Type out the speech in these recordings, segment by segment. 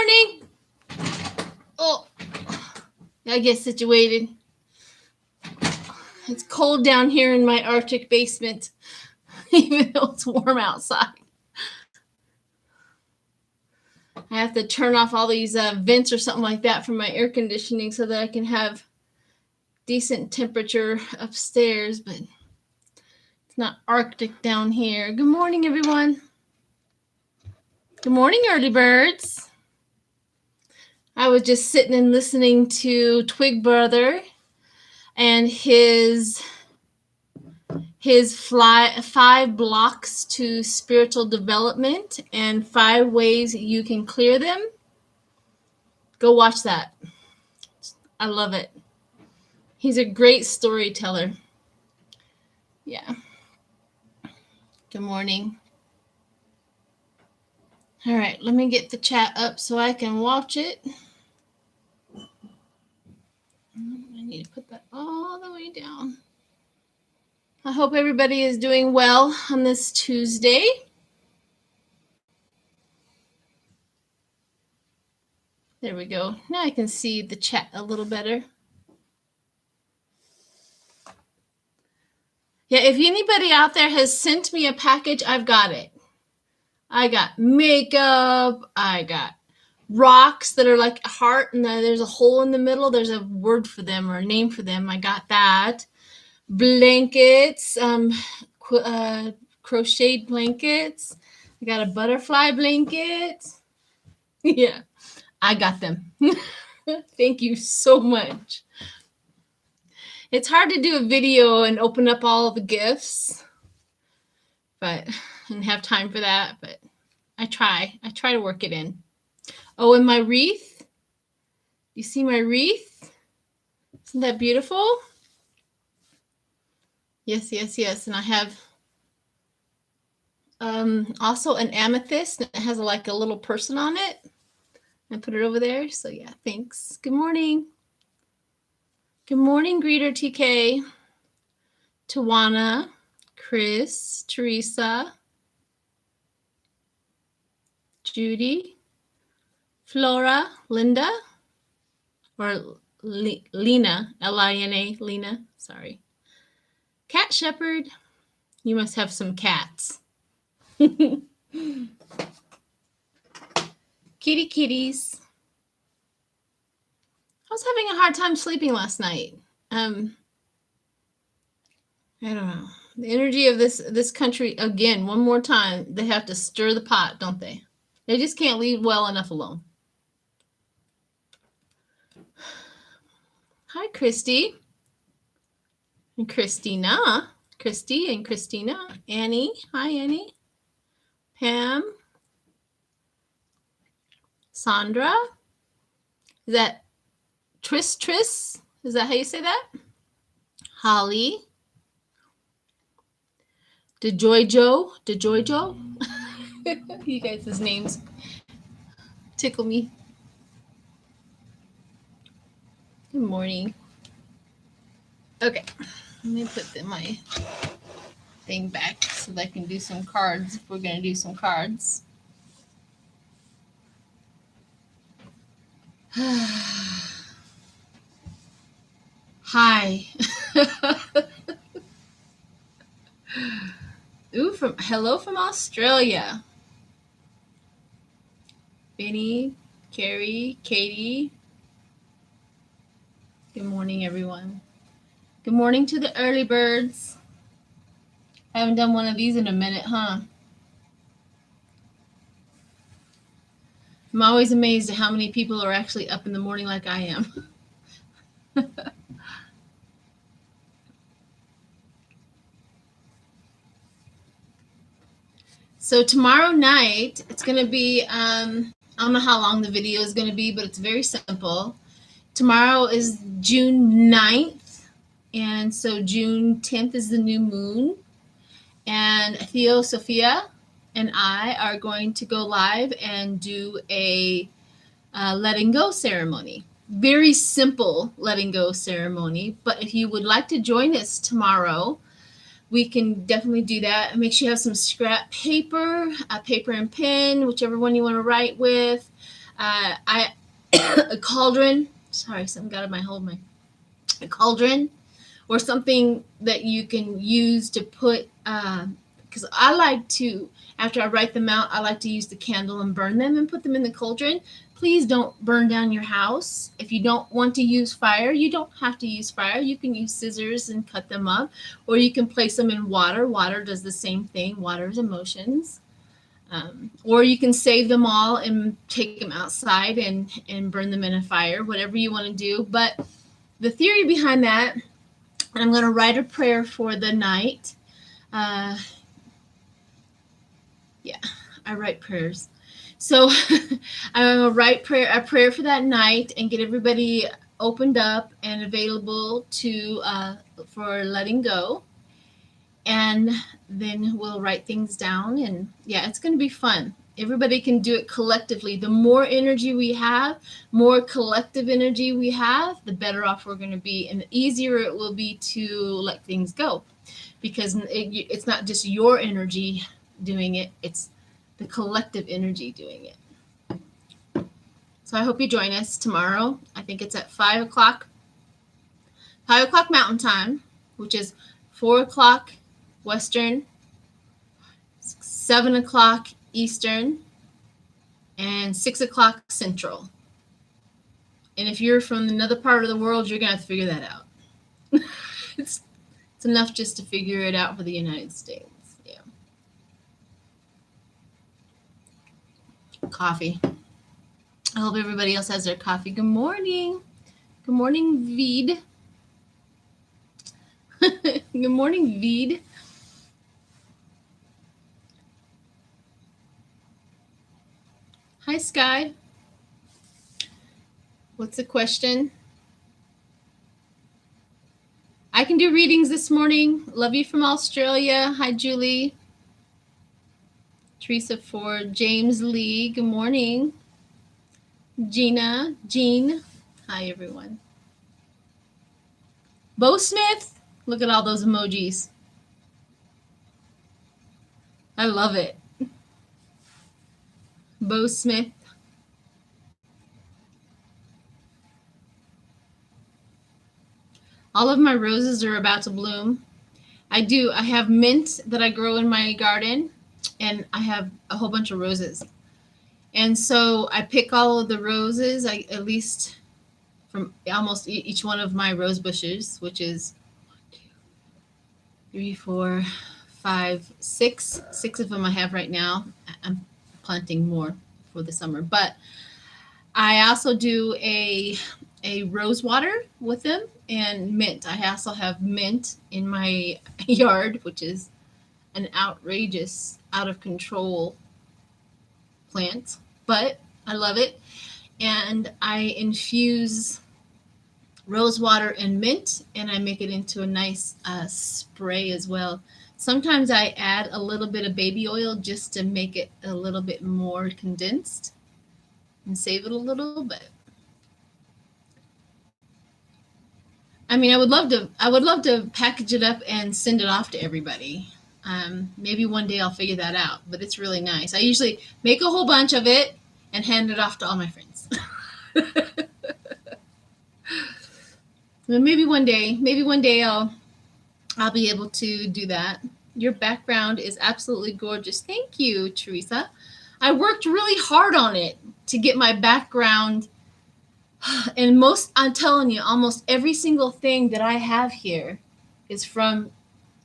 morning. Oh, I get situated. It's cold down here in my Arctic basement, even though it's warm outside. I have to turn off all these vents or something like that from my air conditioning so that I can have decent temperature upstairs, but it's not Arctic down here. Good morning, everyone. Good morning, early birds. I was just sitting and listening to Twig Brother and his 5 blocks to spiritual development and 5 ways you can clear them. Go watch that. I love it. He's a great storyteller. Yeah. Good morning. All right, let me get the chat up so I can watch it. I need to put that all the way down. I hope everybody is doing well on this Tuesday. There we go. Now I can see the chat a little better. Yeah, if anybody out there has sent me a package, I've got it. I got makeup. I got rocks that are like a heart, and then there's a hole in the middle. There's a word for them or a name for them. I got that. Blankets, crocheted blankets. I got a butterfly blanket. Yeah, I got them. Thank you so much. It's hard to do a video and open up all the gifts, but I didn't have time for that, but I try to work it in. Oh, and my wreath. You see my wreath? Isn't that beautiful? Yes. And I have also an amethyst that has like a little person on it. I put it over there. So yeah, thanks. Good morning. Good morning, Greeter TK, Tawana, Chris, Teresa, Judy, Flora, Linda, or Lena, Lina, Lena, sorry. Cat Shepherd, you must have some cats. Kitties. I was having a hard time sleeping last night. I don't know. The energy of this country, again, one more time, they have to stir the pot, don't they? They just can't leave well enough alone. Hi, Christy. And Christina. Christy and Christina. Annie. Hi, Annie. Pam. Sandra. Is that Tris? Is that how you say that? Holly. DeJoyjo. You guys' names tickle me. Good morning. Okay, let me put my thing back so that I can do some cards if we're going to do some cards. Hi. Ooh, hello from Australia. Benny, Carrie, Katie. Good morning, everyone. Good morning to the early birds. I haven't done one of these in a minute, huh? I'm always amazed at how many people are actually up in the morning like I am. So tomorrow night, it's going to be, I don't know how long the video is going to be, but it's very simple. Tomorrow is June 9th, and so June 10th is the new moon. And Theo, Sophia, and I are going to go live and do a letting go ceremony. Very simple letting go ceremony, but if you would like to join us tomorrow, we can definitely do that. Make sure you have some scrap paper, a paper and pen, whichever one you want to write with. I a cauldron. Sorry, something got in my hold. A cauldron or something that you can use to put. Because I like to, after I write them out, I like to use the candle and burn them and put them in the cauldron. Please don't burn down your house. If you don't want to use fire, you don't have to use fire. You can use scissors and cut them up, or you can place them in water. Water does the same thing. Water is emotions. Or you can save them all and take them outside and burn them in a fire, whatever you want to do. But the theory behind that, and I'm going to write a prayer for the night. Yeah, I write prayers. So I'm going to write a prayer for that night and get everybody opened up and available to for letting go. And then we'll write things down. And yeah, it's going to be fun. Everybody can do it collectively. The more energy we have, more collective energy we have, the better off we're going to be. And the easier it will be to let things go. Because it's not just your energy doing it, it's the collective energy doing it. So I hope you join us tomorrow. I think it's at 5 o'clock Mountain Time, which is 4 o'clock Western, 7 o'clock Eastern, and 6 o'clock Central. And if you're from another part of the world, you're going to have to figure that out. It's enough just to figure it out for the United States. Yeah. Coffee. I hope everybody else has their coffee. Good morning. Good morning, Veed. Good morning, Veed. Hi, Sky. What's the question? I can do readings this morning. Love you from Australia. Hi, Julie. Teresa Ford. James Lee. Good morning. Jean. Hi, everyone. Bo Smith. Look at all those emojis. I love it. Bo Smith. All of my roses are about to bloom. I have mint that I grow in my garden, and I have a whole bunch of roses. And so I pick all of the roses, at least from almost each one of my rose bushes, which is 3, 4, 5, 6. 6 of them I have right now. I'm planting more for the summer. But I also do a rose water with them and mint. I also have mint in my yard, which is an outrageous, out of control plant, but I love it. And I infuse rose water and mint, and I make it into a nice spray as well. Sometimes I add a little bit of baby oil just to make it a little bit more condensed and save it a little bit. I mean, I would love to package it up and send it off to everybody. Maybe one day I'll figure that out, but it's really nice. I usually make a whole bunch of it and hand it off to all my friends. Maybe one day I'll be able to do that. Your background is absolutely gorgeous. Thank you, Teresa. I worked really hard on it to get my background. And I'm telling you, almost every single thing that I have here is from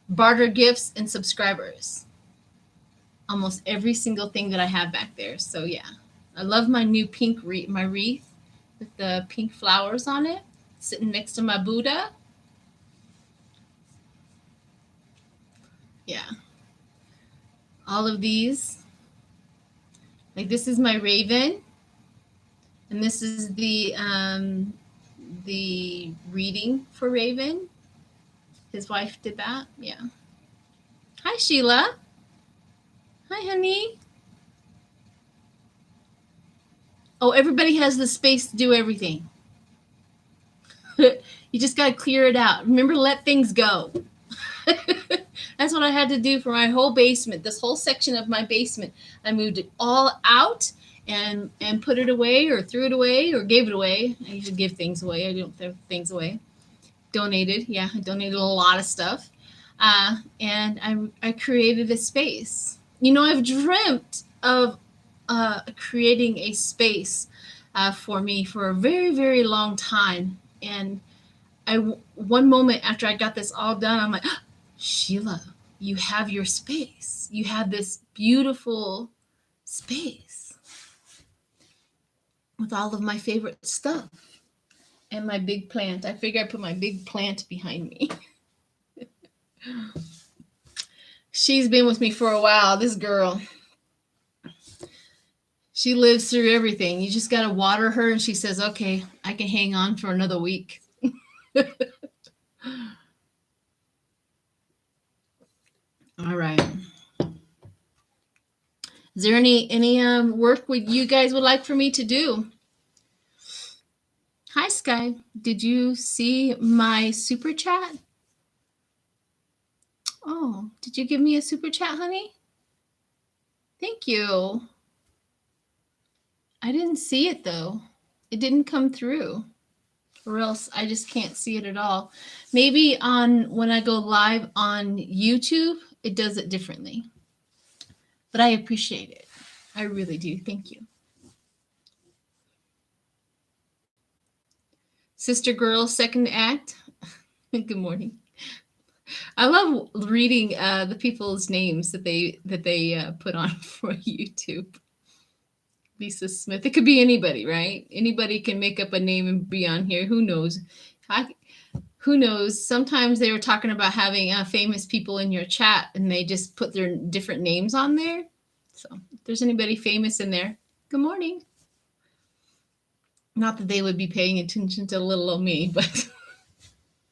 barter gifts and subscribers. Almost every single thing that I have back there. So yeah, I love my new pink my wreath with the pink flowers on it, sitting next to my Buddha. Yeah. All of these. Like this is my raven. And this is the reading for Raven. His wife did that. Yeah. Hi, Sheila. Hi, honey. Oh, everybody has the space to do everything. You just got to clear it out. Remember, let things go. That's what I had to do for my whole basement. This whole section of my basement, I moved it all out. and put it away or threw it away or gave it away. I usually give things away. I don't throw things away. Donated. Yeah, I donated a lot of stuff. And I created a space. You know, I've dreamt of creating a space for me for a very, very long time. And one moment after I got this all done, I'm like, oh, Sheila, you have your space. You have this beautiful space with all of my favorite stuff and my big plant. I figure I put my big plant behind me. She's been with me for a while. This girl, she lives through everything. You just got to water her, and she says, okay, I can hang on for another week. All right. Is there any work you guys would like for me to do? Hi, Sky. Did you see my super chat? Oh, did you give me a super chat, honey? Thank you. I didn't see it, though. It didn't come through. Or else I just can't see it at all. Maybe when I go live on YouTube, it does it differently. But I appreciate it. I really do. Thank you. Sister Girl, second act. Good morning. I love reading the people's names that they put on for YouTube. Lisa Smith. It could be anybody, right? Anybody can make up a name and be on here. Who knows? Who knows? Sometimes they were talking about having famous people in your chat, and they just put their different names on there. So if there's anybody famous in there, good morning. Not that they would be paying attention to little old me, but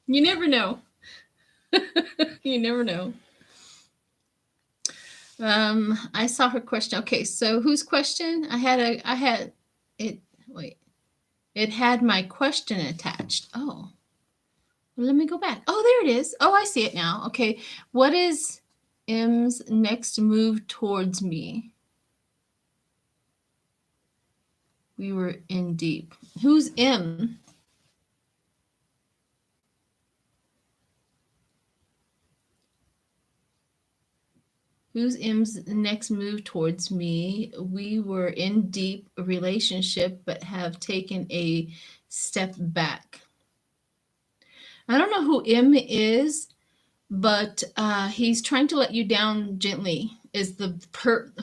you never know. You never know. I saw her question. Okay, so whose question? I had it. Wait, it had my question attached. Oh, well, let me go back. Oh, there it is. Oh, I see it now. Okay, what is M's next move towards me? We were in deep. Who's M? Who's M's next move towards me? We were in deep relationship, but have taken a step back. I don't know who M is, but he's trying to let you down gently. Is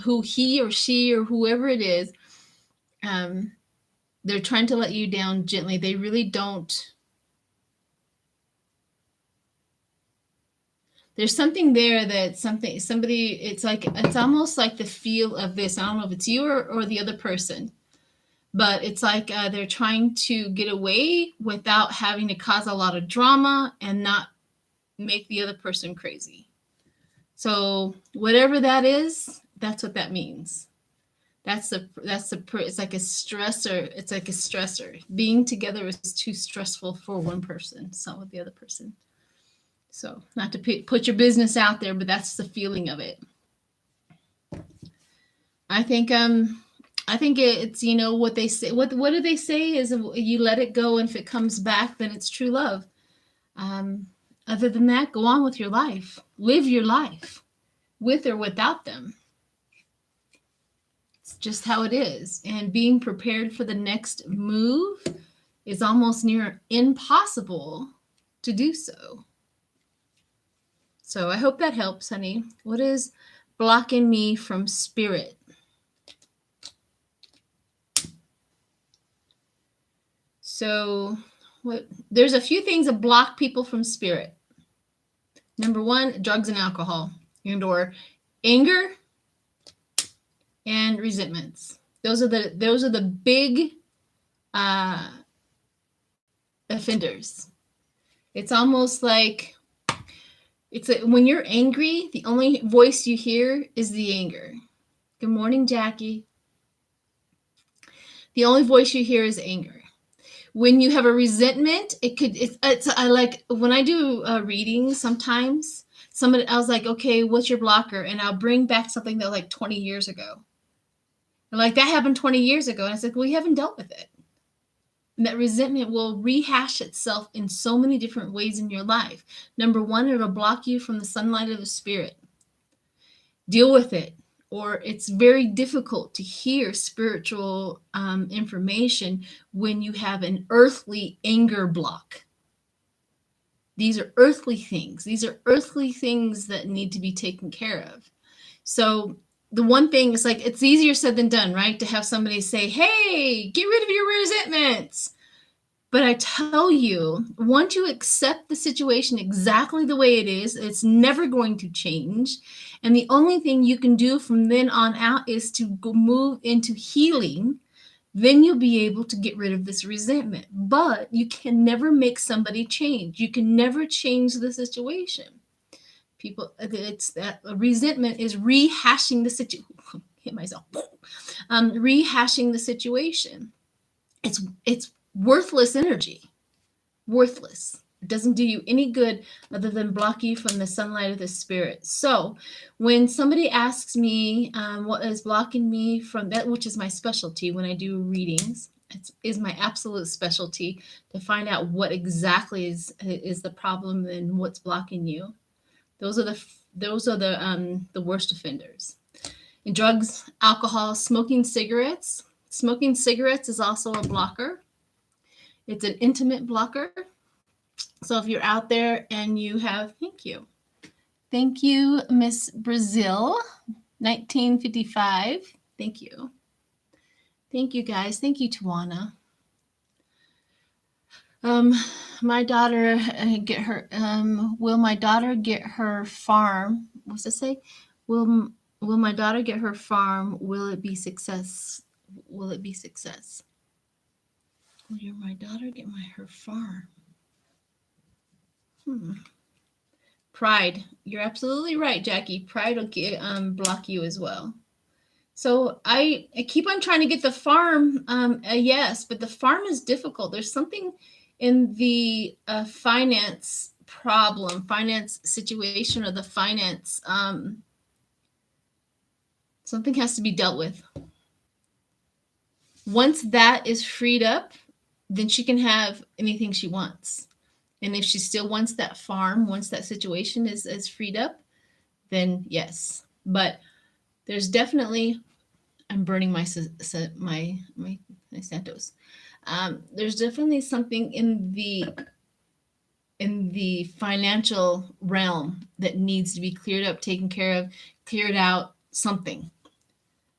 who he or she or whoever it is? They're trying to let you down gently. They really don't. There's something there that somebody, it's almost like the feel of this. I don't know if it's you or the other person, but it's like they're trying to get away without having to cause a lot of drama and not make the other person crazy. So whatever that is, that's what that means. It's like a stressor. It's like a stressor. Being together is too stressful for one person. It's not with the other person. So not to put your business out there, but that's the feeling of it. I think it's, you know, what they say. What do they say is you let it go, and if it comes back, then it's true love. Other than that, go on with your life. Live your life with or without them. It's just how it is. And being prepared for the next move is almost near impossible to do so. So I hope that helps, honey. What is blocking me from spirit? So there's a few things that block people from spirit. Number one, drugs and alcohol, and/or anger and resentments. Those are the big offenders. It's almost like when you're angry, the only voice you hear is the anger. Good morning, Jackie. The only voice you hear is anger. When you have a resentment, I like when I do readings sometimes, I was like, okay, what's your blocker? And I'll bring back something that like 20 years ago. Like, that happened 20 years ago. And I said, well, you haven't dealt with it. And that resentment will rehash itself in so many different ways in your life. Number one, it'll block you from the sunlight of the spirit. Deal with it. Or it's very difficult to hear spiritual information when you have an earthly anger block. These are earthly things. These are earthly things that need to be taken care of. So the one thing is, like, it's easier said than done, right? To have somebody say, hey, get rid of your resentments. But I tell you, once you accept the situation exactly the way it is, it's never going to change. And the only thing you can do from then on out is to move into healing. Then you'll be able to get rid of this resentment. But you can never make somebody change. You can never change the situation. People, it's that resentment is rehashing the situation. Hit myself. Rehashing the situation. It's worthless energy. Worthless. It doesn't do you any good other than block you from the sunlight of the spirit. So when somebody asks me what is blocking me from that, which is my specialty when I do readings, it is my absolute specialty to find out what exactly is the problem and what's blocking you. Those are the worst offenders. And drugs, alcohol, smoking cigarettes. Smoking cigarettes is also a blocker. It's an intimate blocker. So if you're out there and you have, thank you, Miss Brazil, 1955. Thank you guys. Thank you, Tawana. My daughter get her. Will my daughter get her farm? What's it say? Will my daughter get her farm? Will it be success? Will it be success? Will my daughter get her farm? Pride. You're absolutely right, Jackie. Pride will block you as well. So I keep on trying to get the farm a yes, but the farm is difficult. There's something in the finance situation, or the finance, something has to be dealt with. Once that is freed up, then she can have anything she wants. And if she still wants that farm, once that situation is freed up, then yes. But there's definitely, I'm burning my Santos. There's definitely something in the financial realm that needs to be cleared up, taken care of, cleared out, something.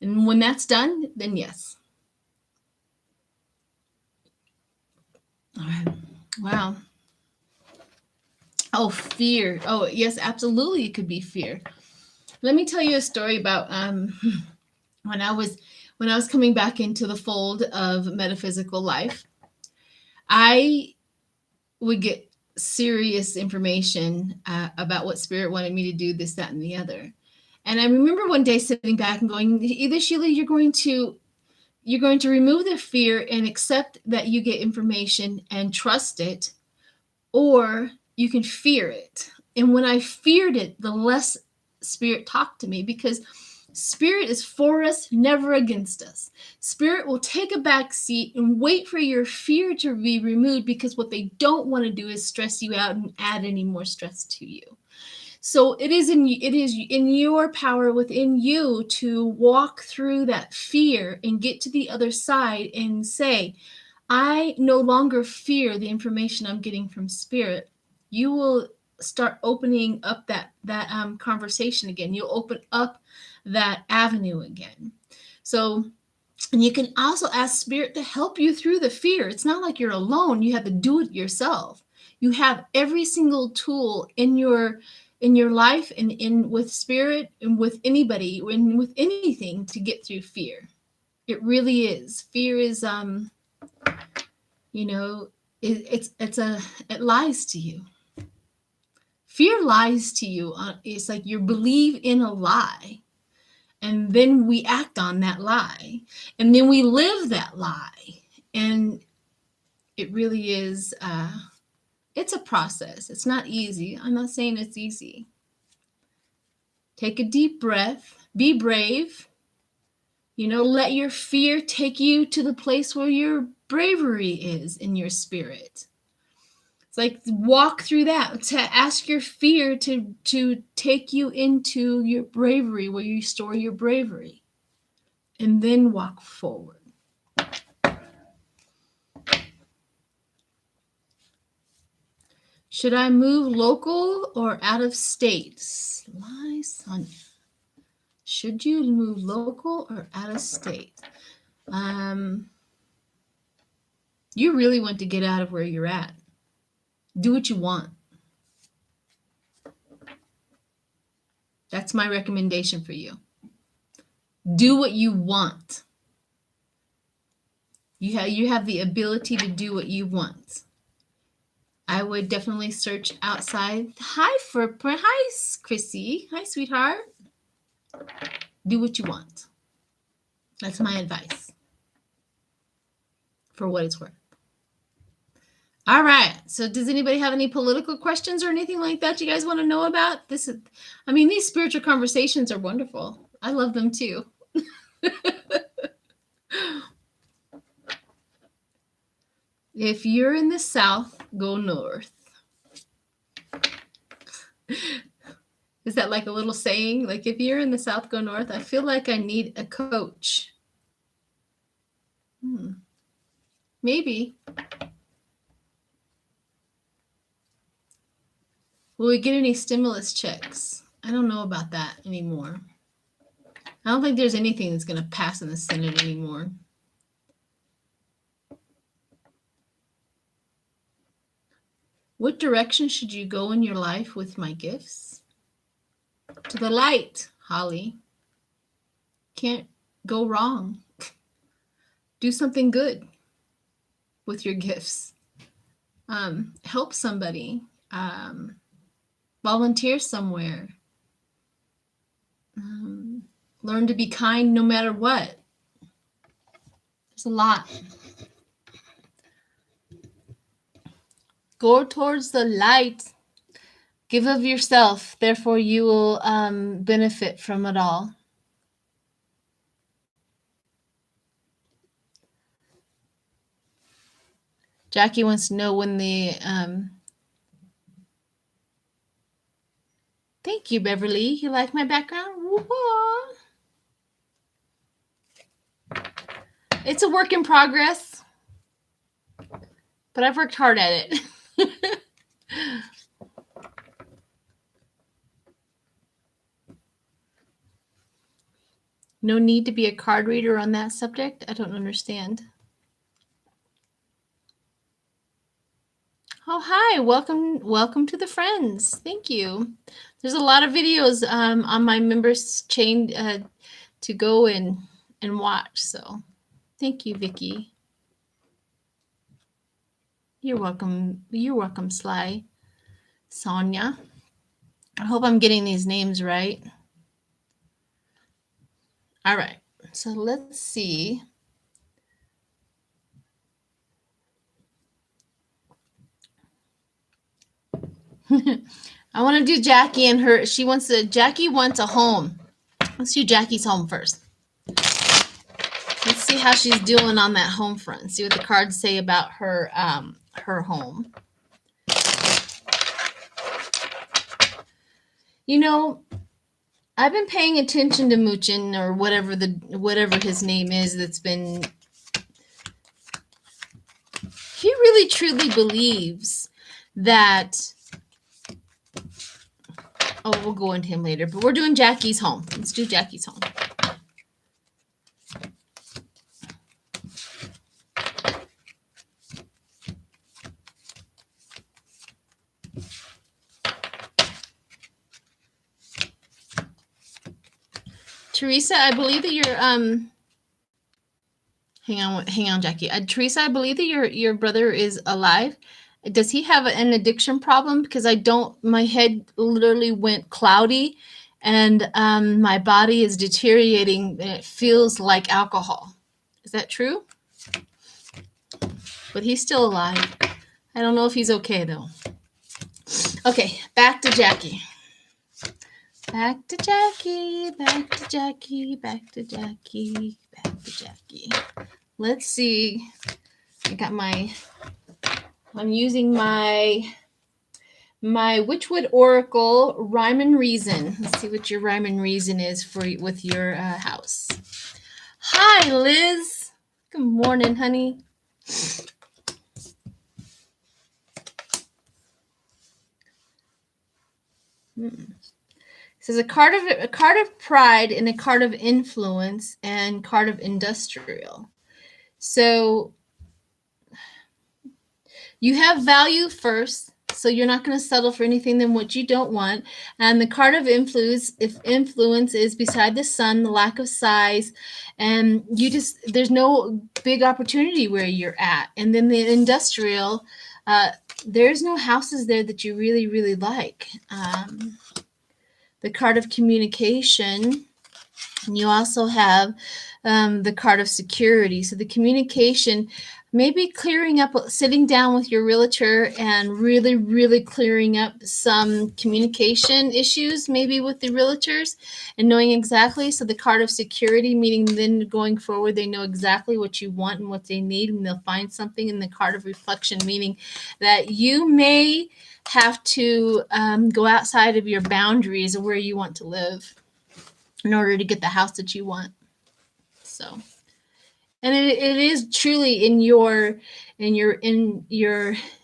And when that's done, then yes. All right. Wow. Oh, fear. Oh, yes, absolutely. It could be fear. Let me tell you a story about when I was coming back into the fold of metaphysical life. I would get serious information about what spirit wanted me to do, this, that, and the other. And I remember one day sitting back and going, either, Sheila, you're going to remove the fear and accept that you get information and trust it, or you can fear it. And when I feared it, the less spirit talked to me, because spirit is for us, never against us. Spirit will take a back seat and wait for your fear to be removed, because what they don't want to do is stress you out and add any more stress to you. So it is in your power, within you, to walk through that fear and get to the other side and say, I no longer fear the information I'm getting from spirit. You will start opening up that conversation again. You'll open up that avenue again. So, and you can also ask spirit to help you through the fear. It's not like you're alone. You have to do it yourself. You have every single tool in your life, and in with spirit, and with anybody, and with anything, to get through fear. It really is. Fear is it lies to you. Fear lies to you. It's like you believe in a lie, and then we act on that lie, and then we live that lie. And it really is, it's a process. It's not easy. I'm not saying it's easy. Take a deep breath. Be brave. You know, let your fear take you to the place where your bravery is in your spirit. It's like walk through that, to ask your fear to take you into your bravery, where you store your bravery, and then walk forward. Should I move local or out of state? Sly Sonia. Should you move local or out of state? You really want to get out of where you're at. Do what you want. That's my recommendation for you. Do what you want. You have the ability to do what you want. I would definitely search outside. Hi, Chrissy. Hi, sweetheart. Do what you want. That's my advice, for what it's worth. All right. So does anybody have any political questions or anything like that you guys want to know about? These spiritual conversations are wonderful. I love them too. If you're in the South, go north. Is that like a little saying? Like, if you're in the South, go north? I feel like I need a coach. Maybe. Will we get any stimulus checks? I don't know about that anymore. I don't think there's anything that's going to pass in the Senate anymore. What direction should you go in your life with my gifts? To the light, Holly. Can't go wrong. Do something good with your gifts. Help somebody. Volunteer somewhere. Learn to be kind no matter what. There's a lot. Go towards the light. Give of yourself, therefore you will benefit from it all. Jackie wants to know when the... Thank you, Beverly. You like my background? Woo-hoo. It's a work in progress, but I've worked hard at it. No need to be a card reader on that subject? I don't understand. Oh, hi. Welcome to the friends. Thank you. There's a lot of videos on my members chain to go and watch. So thank you, Vicky. You're welcome. You're welcome, Sly. Sonia. I hope I'm getting these names right. All right. So let's see. I want to do Jackie and her. Jackie wants a home. Let's do Jackie's home first. Let's see how she's doing on that home front. See what the cards say about her home. You know, I've been paying attention to Manchin, or whatever his name is, that's been... He really truly believes that... Oh, we'll go into him later, but we're doing Jackie's home. Let's do Jackie's home. Teresa, I believe that you're hang on, Jackie. Teresa, I believe that your brother is alive. Does he have an addiction problem? Because my head literally went cloudy, and my body is deteriorating, and it feels like alcohol. Is that true? But he's still alive. I don't know if he's okay though. Okay, back to Jackie. Back to Jackie, back to Jackie, back to Jackie, back to Jackie. Let's see. I'm using my Witchwood Oracle Rhyme and Reason. Let's see what your rhyme and reason is with your house. Hi, Liz. Good morning, honey. It says a card of pride and a card of influence and card of industrial. So you have value first, so you're not going to settle for anything than what you don't want. And the card of influence, if influence is beside the sun, the lack of size, and there's no big opportunity where you're at. And then the industrial, there's no houses there that you really, really like. The card of communication, and you also have the card of security. So the communication, maybe clearing up, sitting down with your realtor and really, really clearing up some communication issues, maybe with the realtors, and knowing exactly. So the card of security, meaning then going forward, they know exactly what you want and what they need, and they'll find something. In the card of reflection, meaning that you may have to go outside of your boundaries of where you want to live in order to get the house that you want. So, and it is truly in your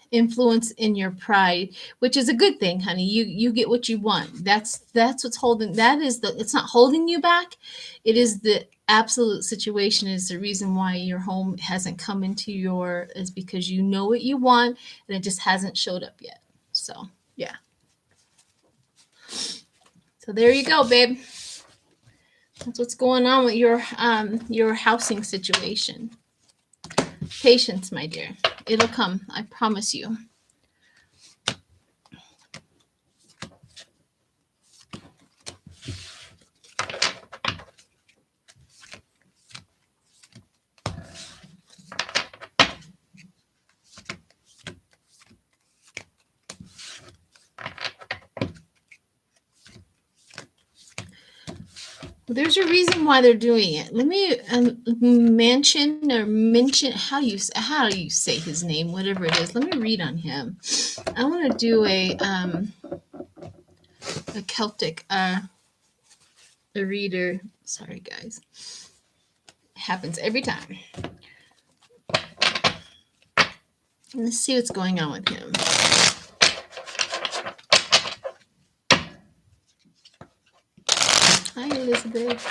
influence, in your pride, which is a good thing, honey. You get what you want. That's what's holding. It's not holding you back. It is the absolute situation is the reason why your home hasn't come into is because you know what you want and it just hasn't showed up yet. So, yeah. So there you go, babe. That's what's going on with your housing situation. Patience, my dear. It'll come. I promise you. There's a reason why they're doing it. Let me Manchin. How do you say his name? Whatever it is. Let me read on him. I want to do a Celtic a reader. Sorry, guys. It happens every time. Let's see what's going on with him. Hi, Elizabeth.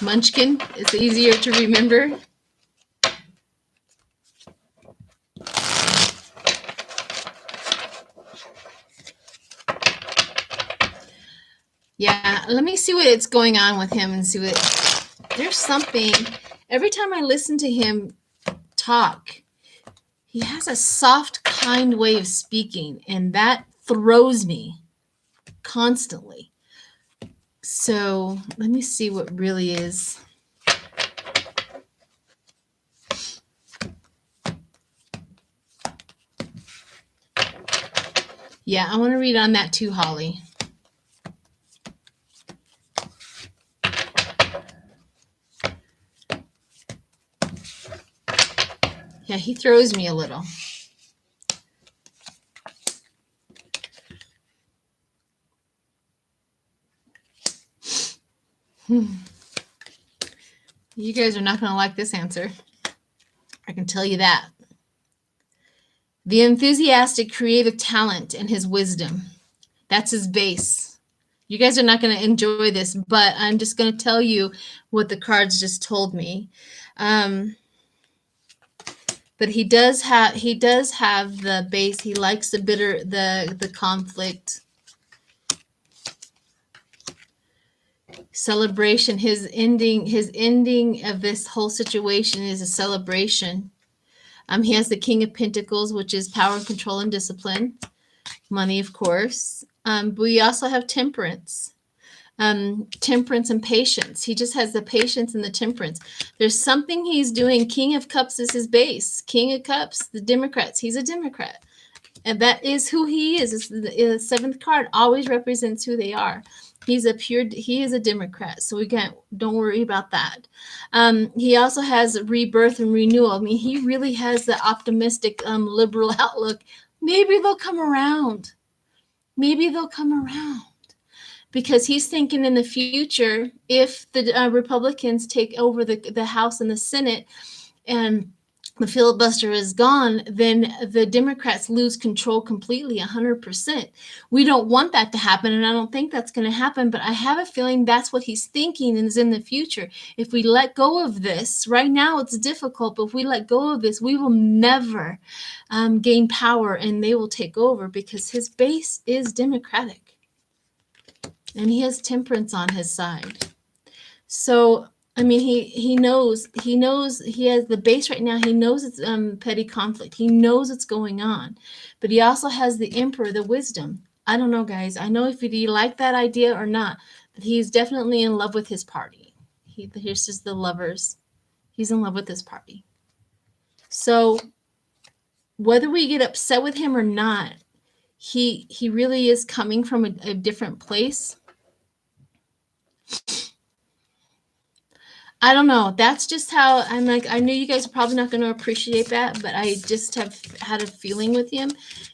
Munchkin. It's easier to remember. Yeah, let me see what's going on with him and see what. There's something. Every time I listen to him talk, he has a soft, kind way of speaking, and that throws me constantly. So let me see what really is. Yeah, I want to read on that too, Holly. Yeah, he throws me a little. You guys are not going to like this answer. I can tell you that. The enthusiastic creative talent and his wisdom. That's his base. You guys are not going to enjoy this, but I'm just going to tell you what the cards just told me. But he does have the base. He likes the conflict. Celebration. His ending of this whole situation is a celebration. He has the King of Pentacles, which is power, control, and discipline. Money, of course. But we also have Temperance. Temperance and patience. He just has the patience and the temperance. There's something he's doing. King of Cups is his base. King of Cups, the Democrats. He's a Democrat. And that is who he is. It's the seventh card always represents who they are. He is a Democrat. So don't worry about that. He also has rebirth and renewal. I mean, he really has the optimistic, liberal outlook. Maybe they'll come around. Maybe they'll come around. Because he's thinking in the future, if the Republicans take over the House and the Senate and the filibuster is gone, then the Democrats lose control completely, 100%. We don't want that to happen, and I don't think that's going to happen, but I have a feeling that's what he's thinking is in the future. If we let go of this, right now it's difficult, but if we let go of this, we will never gain power, and they will take over because his base is Democratic. And he has temperance on his side. So, I mean, he knows he has the base right now. He knows it's petty conflict. He knows it's going on. But he also has the Emperor, the wisdom. I don't know, guys. I know if you like that idea or not, but he's definitely in love with his party. Here's just the lovers. He's in love with his party. So whether we get upset with him or not, he really is coming from a different place. I don't know. That's just how I'm like, I know you guys are probably not going to appreciate that, but I just have had a feeling with him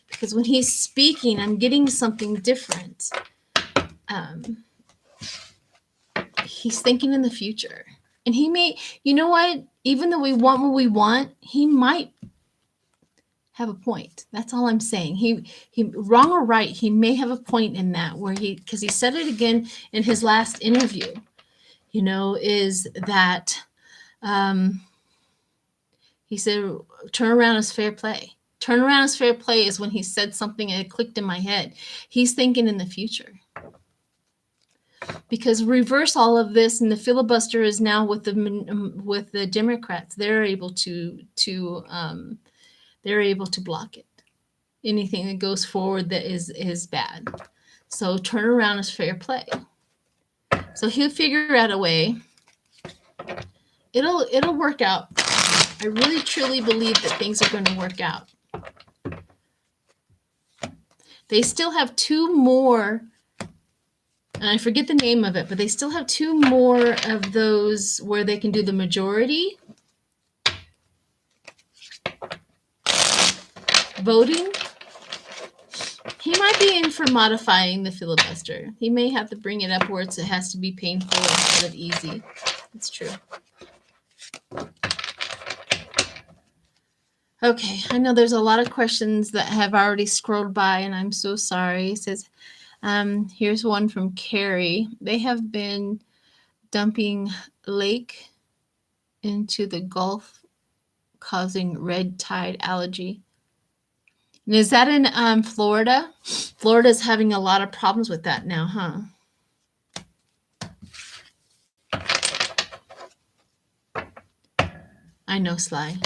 because when he's speaking, I'm getting something different. He's thinking in the future. And he may, you know what? Even though we want what we want, he might have a point. That's all I'm saying. He wrong or right, he may have a point in that where because he said it again in his last interview. Is that he said, turn around is fair play. Turn around is fair play is when he said something and it clicked in my head. He's thinking in the future. Because reverse all of this, and the filibuster is now with the Democrats. They're able to block it. Anything that goes forward that is bad. So turn around is fair play. So he'll figure out a way. It'll work out. I really truly believe that things are going to work out. They still have two more, and I forget the name of it, but they still have two more of those where they can do the majority voting. He might be in for modifying the filibuster. He may have to bring it up where it has to be painful instead of easy. It's true. Okay, I know there's a lot of questions that have already scrolled by, and I'm so sorry. It says, here's one from Carrie. They have been dumping lake into the Gulf, causing red tide algae. And is that in Florida? Florida's having a lot of problems with that now, huh? I know, Sly.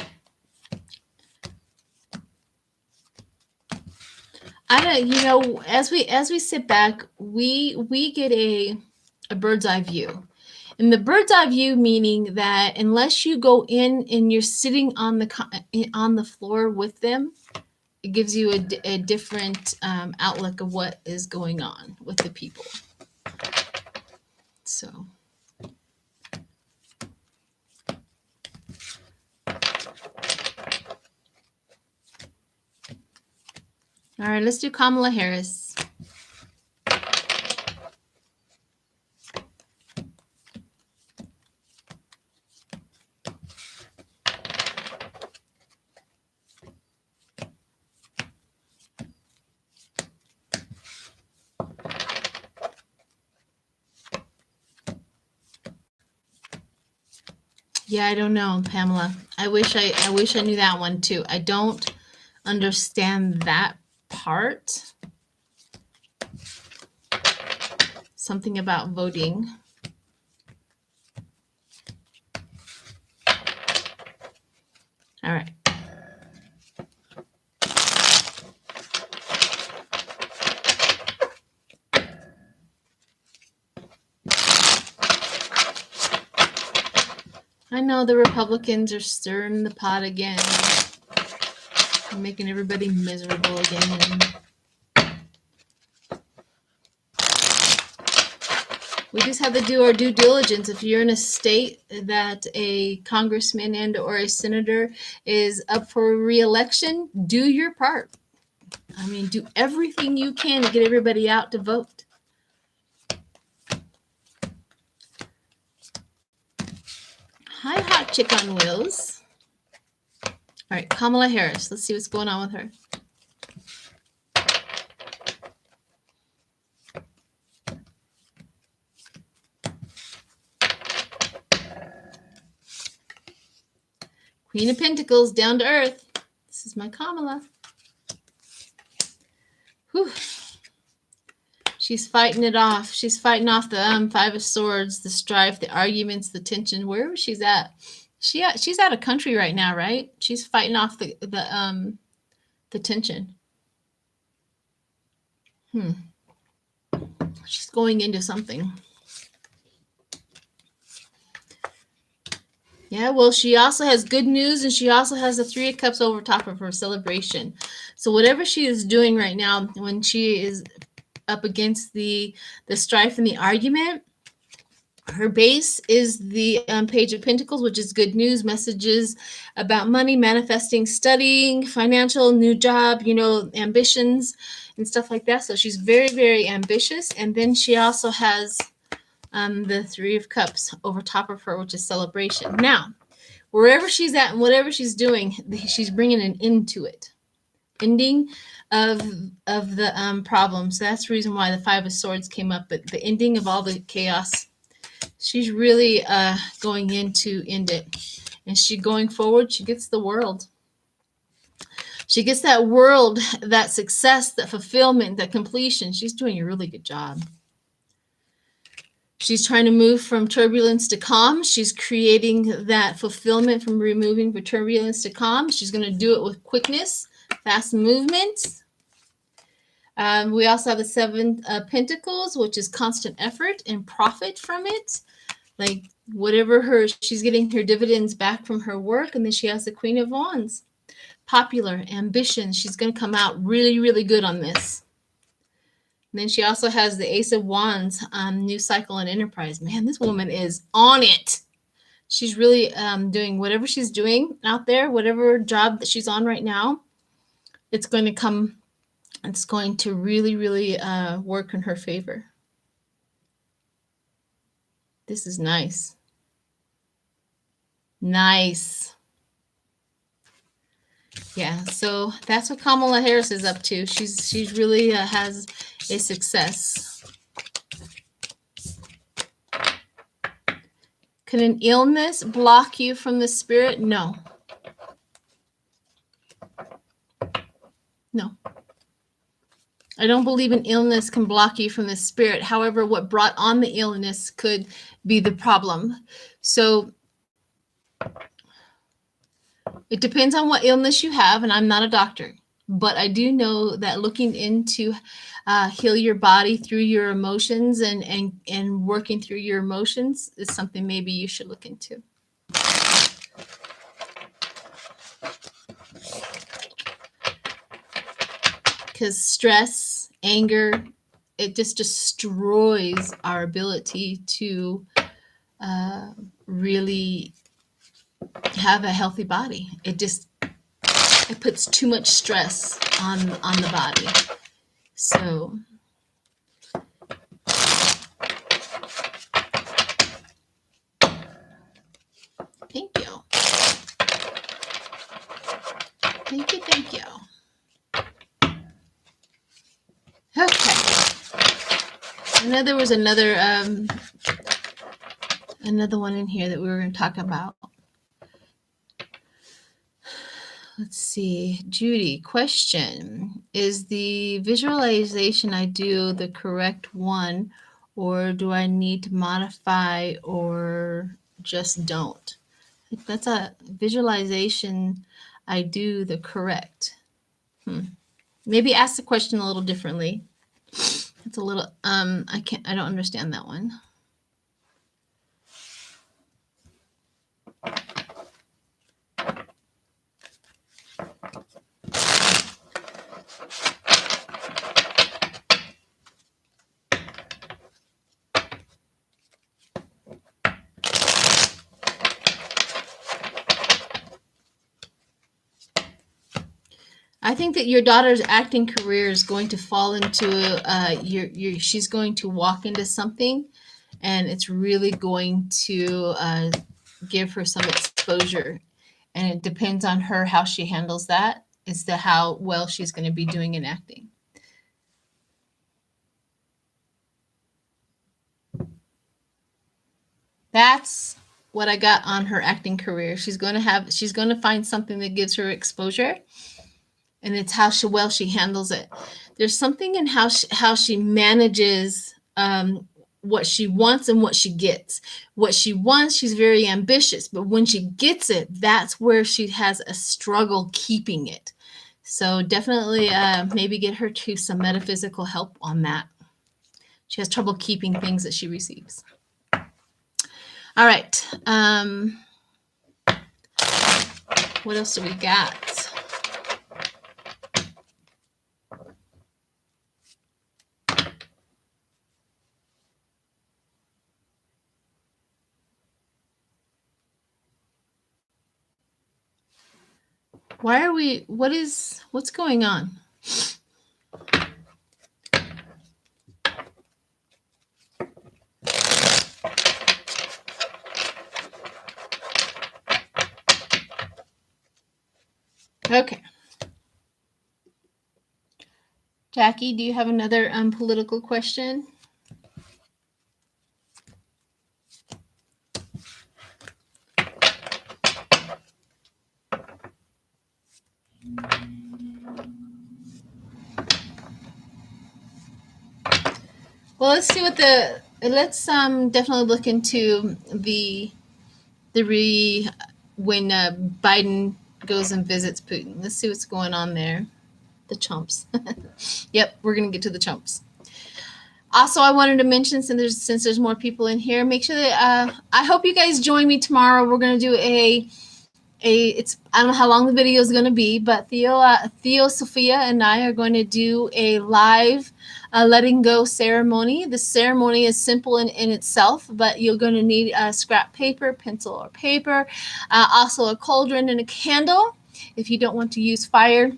As we sit back, we get a bird's eye view. And the bird's eye view meaning that unless you go in and you're sitting on the floor with them, it gives you a different outlook of what is going on with the people. So. All right, let's do Kamala Harris. Yeah, I don't know, Pamela. I wish I knew that one too. I don't understand that part. Something about voting. All right. I know the Republicans are stirring the pot again, making everybody miserable again. We just have to do our due diligence. If you're in a state that a congressman and or a senator is up for re-election, do your part. I mean, do everything you can to get everybody out to vote. Hi, Hot Chick on Wheels. All right, Kamala Harris. Let's see what's going on with her. Queen of Pentacles, down to earth. This is my Kamala. Whew. She's fighting it off. She's fighting off the Five of Swords, the strife, the arguments, the tension. Wherever she's at, she's out of country right now, right? She's fighting off the tension. She's going into something. Yeah, well, she also has good news, and she also has the Three of Cups over top of her celebration. So whatever she is doing right now, when she is up against the strife and the argument, her base is the Page of Pentacles, which is good news, messages about money, manifesting, studying, financial, new job, ambitions and stuff like that. So she's very, very ambitious. And then she also has the Three of Cups over top of her, which is celebration. Now, wherever she's at and whatever she's doing, she's bringing an end to it. Ending of the problems. That's the reason why the Five of Swords came up, but the ending of all the chaos. She's really going in to end it. And she going forward, she gets the world. She gets that world, that success, that fulfillment, that completion. She's doing a really good job. She's trying to move from turbulence to calm. She's creating that fulfillment from removing from turbulence to calm. She's going to do it with quickness, fast movement. We also have the Seven of Pentacles, which is constant effort and profit from it. Like whatever she's getting her dividends back from her work. And then she has the Queen of Wands. Popular, ambition. She's going to come out really, really good on this. And then she also has the Ace of Wands, new cycle and enterprise. Man, this woman is on it. She's really doing whatever she's doing out there, whatever job that she's on right now. It's going to come. It's going to really, really work in her favor. This is nice. Nice. Yeah, so that's what Kamala Harris is up to. She's really has a success. Can an illness block you from the spirit? No. No. I don't believe an illness can block you from the spirit. However, what brought on the illness could be the problem. So it depends on what illness you have, and I'm not a doctor, but I do know that looking into heal your body through your emotions and working through your emotions is something maybe you should look into. Because stress, anger, it just destroys our ability to really have a healthy body. It puts too much stress on the body. So thank you. Thank you. Okay. I know there was another one in here that we were going to talk about. Let's see. Judy, question. Is the visualization I do the correct one, or do I need to modify or just don't? If that's a visualization I do the correct. Maybe ask the question a little differently. It's a little I don't understand that one. think that your daughter's acting career is going to fall into she's going to walk into something, and it's really going to give her some exposure. And it depends on her how she handles that as to how well she's going to be doing in acting. That's what I got on her acting career. She's going to find something that gives her exposure, and it's how well she handles it. There's something in how she manages what she wants and what she gets. What she wants, she's very ambitious, but when she gets it, that's where she has a struggle keeping it. So definitely maybe get her to some metaphysical help on that. She has trouble keeping things that she receives. All right. What else do we got? What's going on? Okay. Jackie, do you have another political question? Well, let's see let's definitely look into when Biden goes and visits Putin. Let's see what's going on there. The chumps. Yep, we're going to get to the chumps. Also, I wanted to mention, since there's more people in here, make sure that I hope you guys join me tomorrow. We're going to do I don't know how long the video is going to be, but Theo, Sophia, and I are going to do a live letting go ceremony. The ceremony is simple in itself, but you're going to need scrap paper, pencil or paper, also a cauldron and a candle if you don't want to use fire.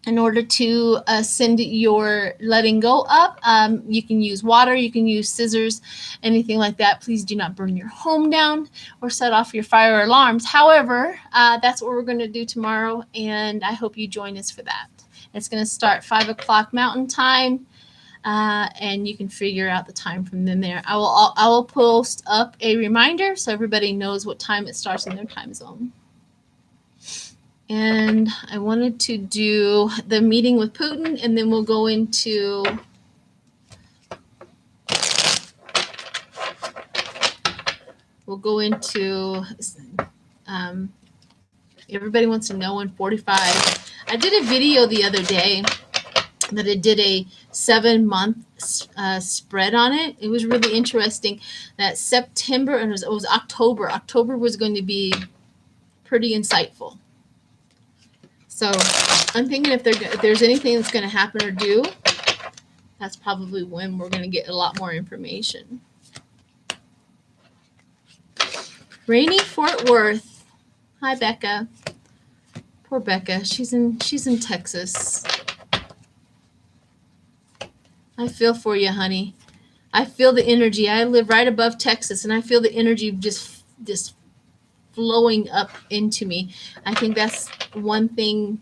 In order to send your letting go up, you can use water, you can use scissors, anything like that. Please do not burn your home down or set off your fire alarms. However, that's what we're going to do tomorrow, and I hope you join us for that. It's going to start 5 o'clock Mountain Time, and you can figure out the time from there. I will post up a reminder so everybody knows what time it starts in their time zone. And I wanted to do the meeting with Putin, and then we'll go into everybody wants to know in 45. I did a video the other day that I did a 7-month spread on it. It was really interesting that September, and it was October. October was going to be pretty insightful. So I'm thinking if there's anything that's going to happen or do, that's probably when we're going to get a lot more information. Rainy Fort Worth. Hi, Becca. Poor Becca. She's in Texas. I feel for you, honey. I feel the energy. I live right above Texas, and I feel the energy just flowing up into me. I think that's one thing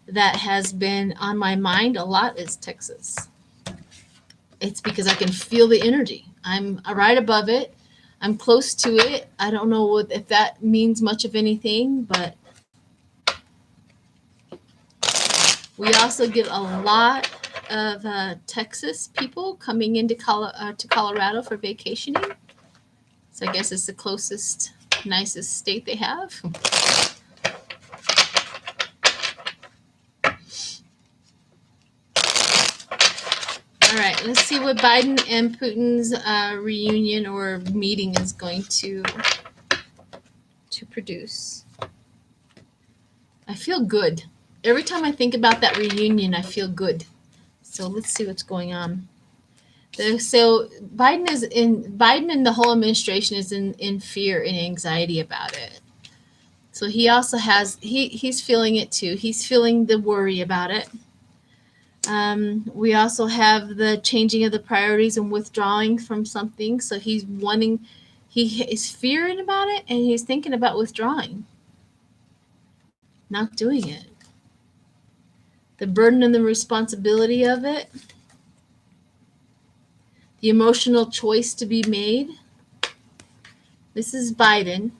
that has been on my mind a lot is Texas. It's because I can feel the energy. I'm right above it. I'm close to it. I don't know if that means much of anything, but we also get a lot of Texas people coming into to Colorado for vacationing. So I guess it's the closest, nicest state they have. All right, let's see what Biden and Putin's reunion or meeting is going to produce. I feel good. Every time I think about that reunion, I feel good. So let's see what's going on. So Biden and the whole administration is in fear and anxiety about it. So he also has, he's feeling it too. He's feeling the worry about it. We also have the changing of the priorities and withdrawing from something. So he's wanting, he is fearing about it, and he's thinking about withdrawing, not doing it. The burden and the responsibility of it, the emotional choice to be made. This is Biden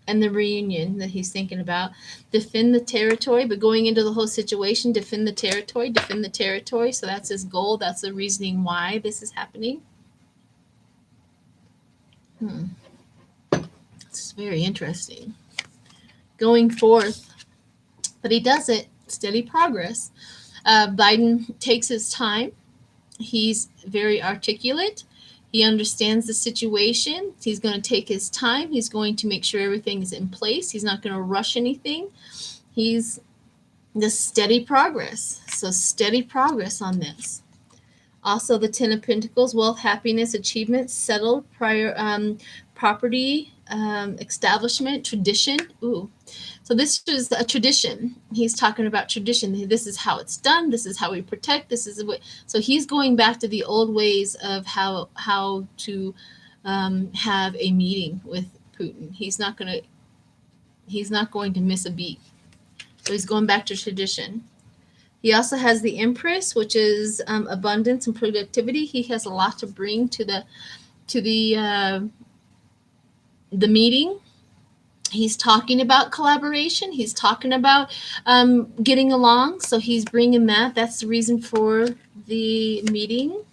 and the reunion that he's thinking about. Defend the territory, but going into the whole situation, defend the territory, defend the territory. So that's his goal. That's the reasoning why this is happening. It's very interesting. Going forth, but he does it, steady progress. Biden takes his time. He's very articulate. He understands the situation. He's going to take his time. He's going to make sure everything is in place. He's not going to rush anything. He's the steady progress. So steady progress on this. Also, the Ten of Pentacles, wealth, happiness, achievement, settled, prior property, establishment, tradition. Ooh. So this is a tradition. He's talking about tradition. This is how it's done. This is how we protect. This is what. So he's going back to the old ways of how to have a meeting with Putin. He's not going to miss a beat. So he's going back to tradition. He also has the Empress, which is abundance and productivity. He has a lot to bring to the meeting. He's talking about collaboration. He's talking about getting along. So he's bringing that. That's the reason for the meeting.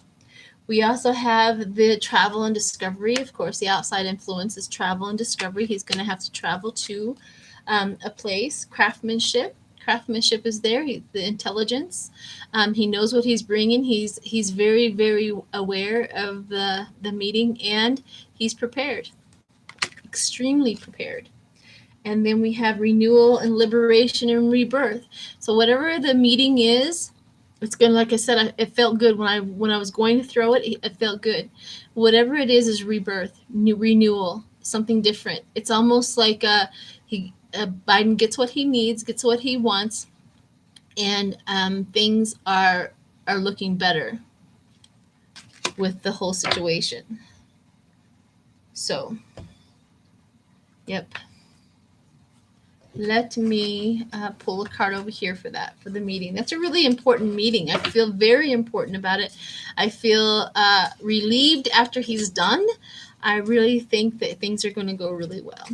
We also have the travel and discovery. Of course, the outside influence is travel and discovery. He's going to have to travel to a place. Craftsmanship. Craftsmanship is there. The intelligence. He knows what he's bringing. He's very, very aware of the meeting, and he's prepared. Extremely prepared. And then we have renewal and liberation and rebirth. So whatever the meeting is, it's going to, like I said, it felt good when I was going to throw it. It felt good. Whatever it is rebirth, renewal, something different. It's almost like Biden gets what he needs, gets what he wants, and things are looking better with the whole situation. So, yep. Let me pull a card over here for the meeting. That's a really important meeting. I feel very important about it. I feel relieved after he's done. I really think that things are going to go really well.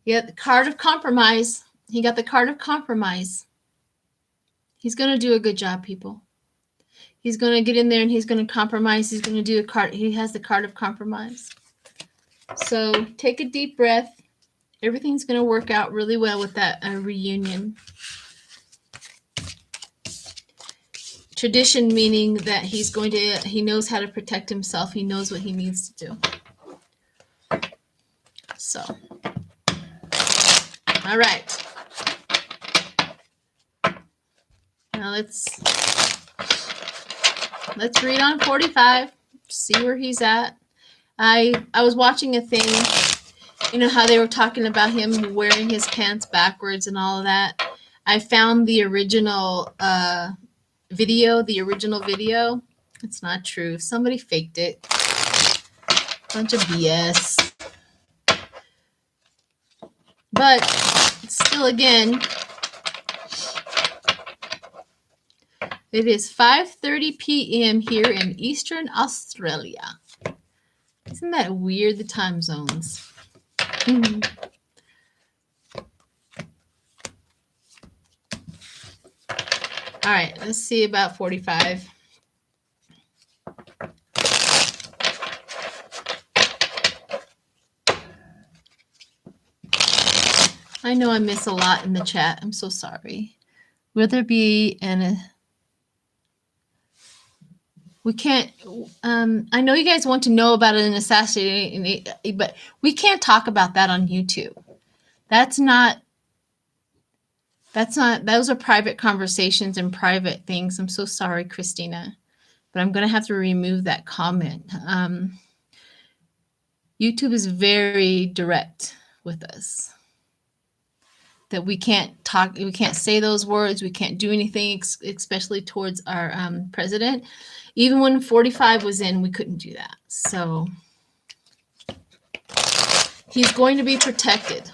Yeah, the card of compromise. He got the card of compromise. He's going to do a good job, people. He's going to get in there and he's going to compromise. He's going to do a card. He has the card of compromise. So take a deep breath. Everything's going to work out really well with that reunion. Tradition meaning that he knows how to protect himself. He knows what he needs to do. So, all right. Now let's read on 45. See where he's at. I was watching a thing, you know how they were talking about him wearing his pants backwards and all of that. I found the original video. It's not true. Somebody faked it. Bunch of BS. But still, again, it is 5:30 p.m. here in Eastern Australia. Isn't that weird, the time zones? All right, let's see about 45. I know I miss a lot in the chat. I'm so sorry. Will there be We can't, I know you guys want to know about an assassination, but we can't talk about that on YouTube. Those are private conversations and private things. I'm so sorry, Christina, but I'm going to have to remove that comment. YouTube is very direct with us. That we can't talk, we can't say those words, we can't do anything, especially towards our president. Even when 45 was in, we couldn't do that. So he's going to be protected.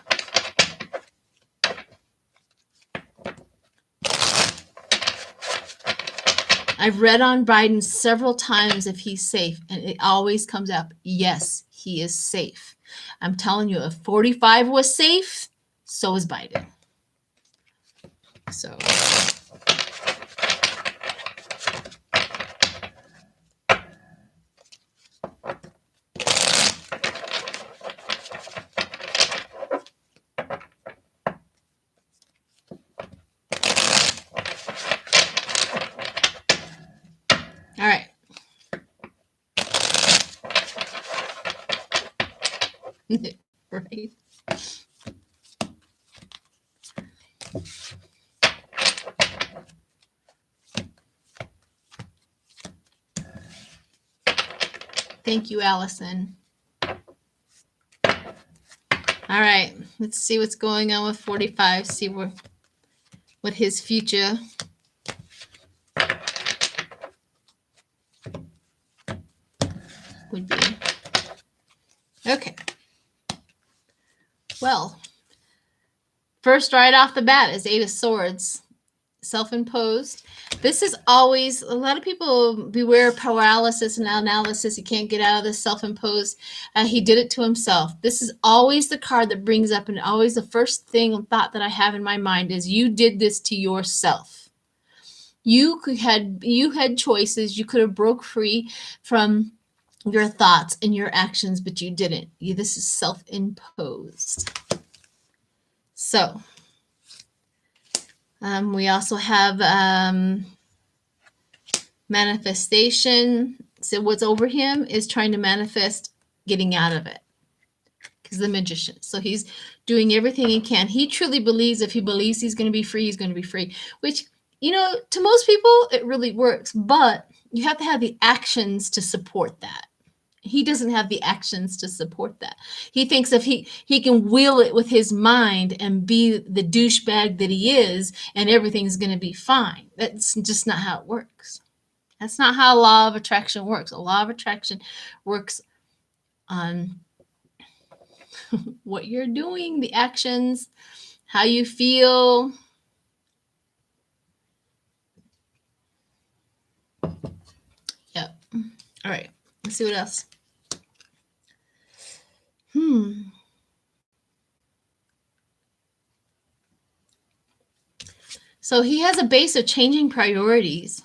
I've read on Biden several times if he's safe, and it always comes up, yes, he is safe. I'm telling you, if 45 was safe, so is Biden. So all right. Right. Thank you, Allison. All right, let's see what's going on with 45, see what his future would be. Okay. Well, first right off the bat is 8 of Swords, self-imposed. This is always, a lot of people beware paralysis and analysis. He can't get out of this self-imposed. He did it to himself. This is always the card that brings up, and always the first thought that I have in my mind is you did this to yourself. You had choices. You could have broke free from your thoughts and your actions, but you didn't. This is self-imposed. So we also have manifestation. So what's over him is trying to manifest getting out of it, because the Magician. So he's doing everything he can. He truly believes if he believes he's going to be free, he's going to be free, which, you know, to most people, it really works. But you have to have the actions to support that. He doesn't have the actions to support that. He thinks if he can will it with his mind and be the douchebag that he is, and everything's going to be fine. That's just not how it works. That's not how law of attraction works. A law of attraction works on what you're doing, the actions, how you feel. Yep. All right. Let's see what else. So he has a base of changing priorities,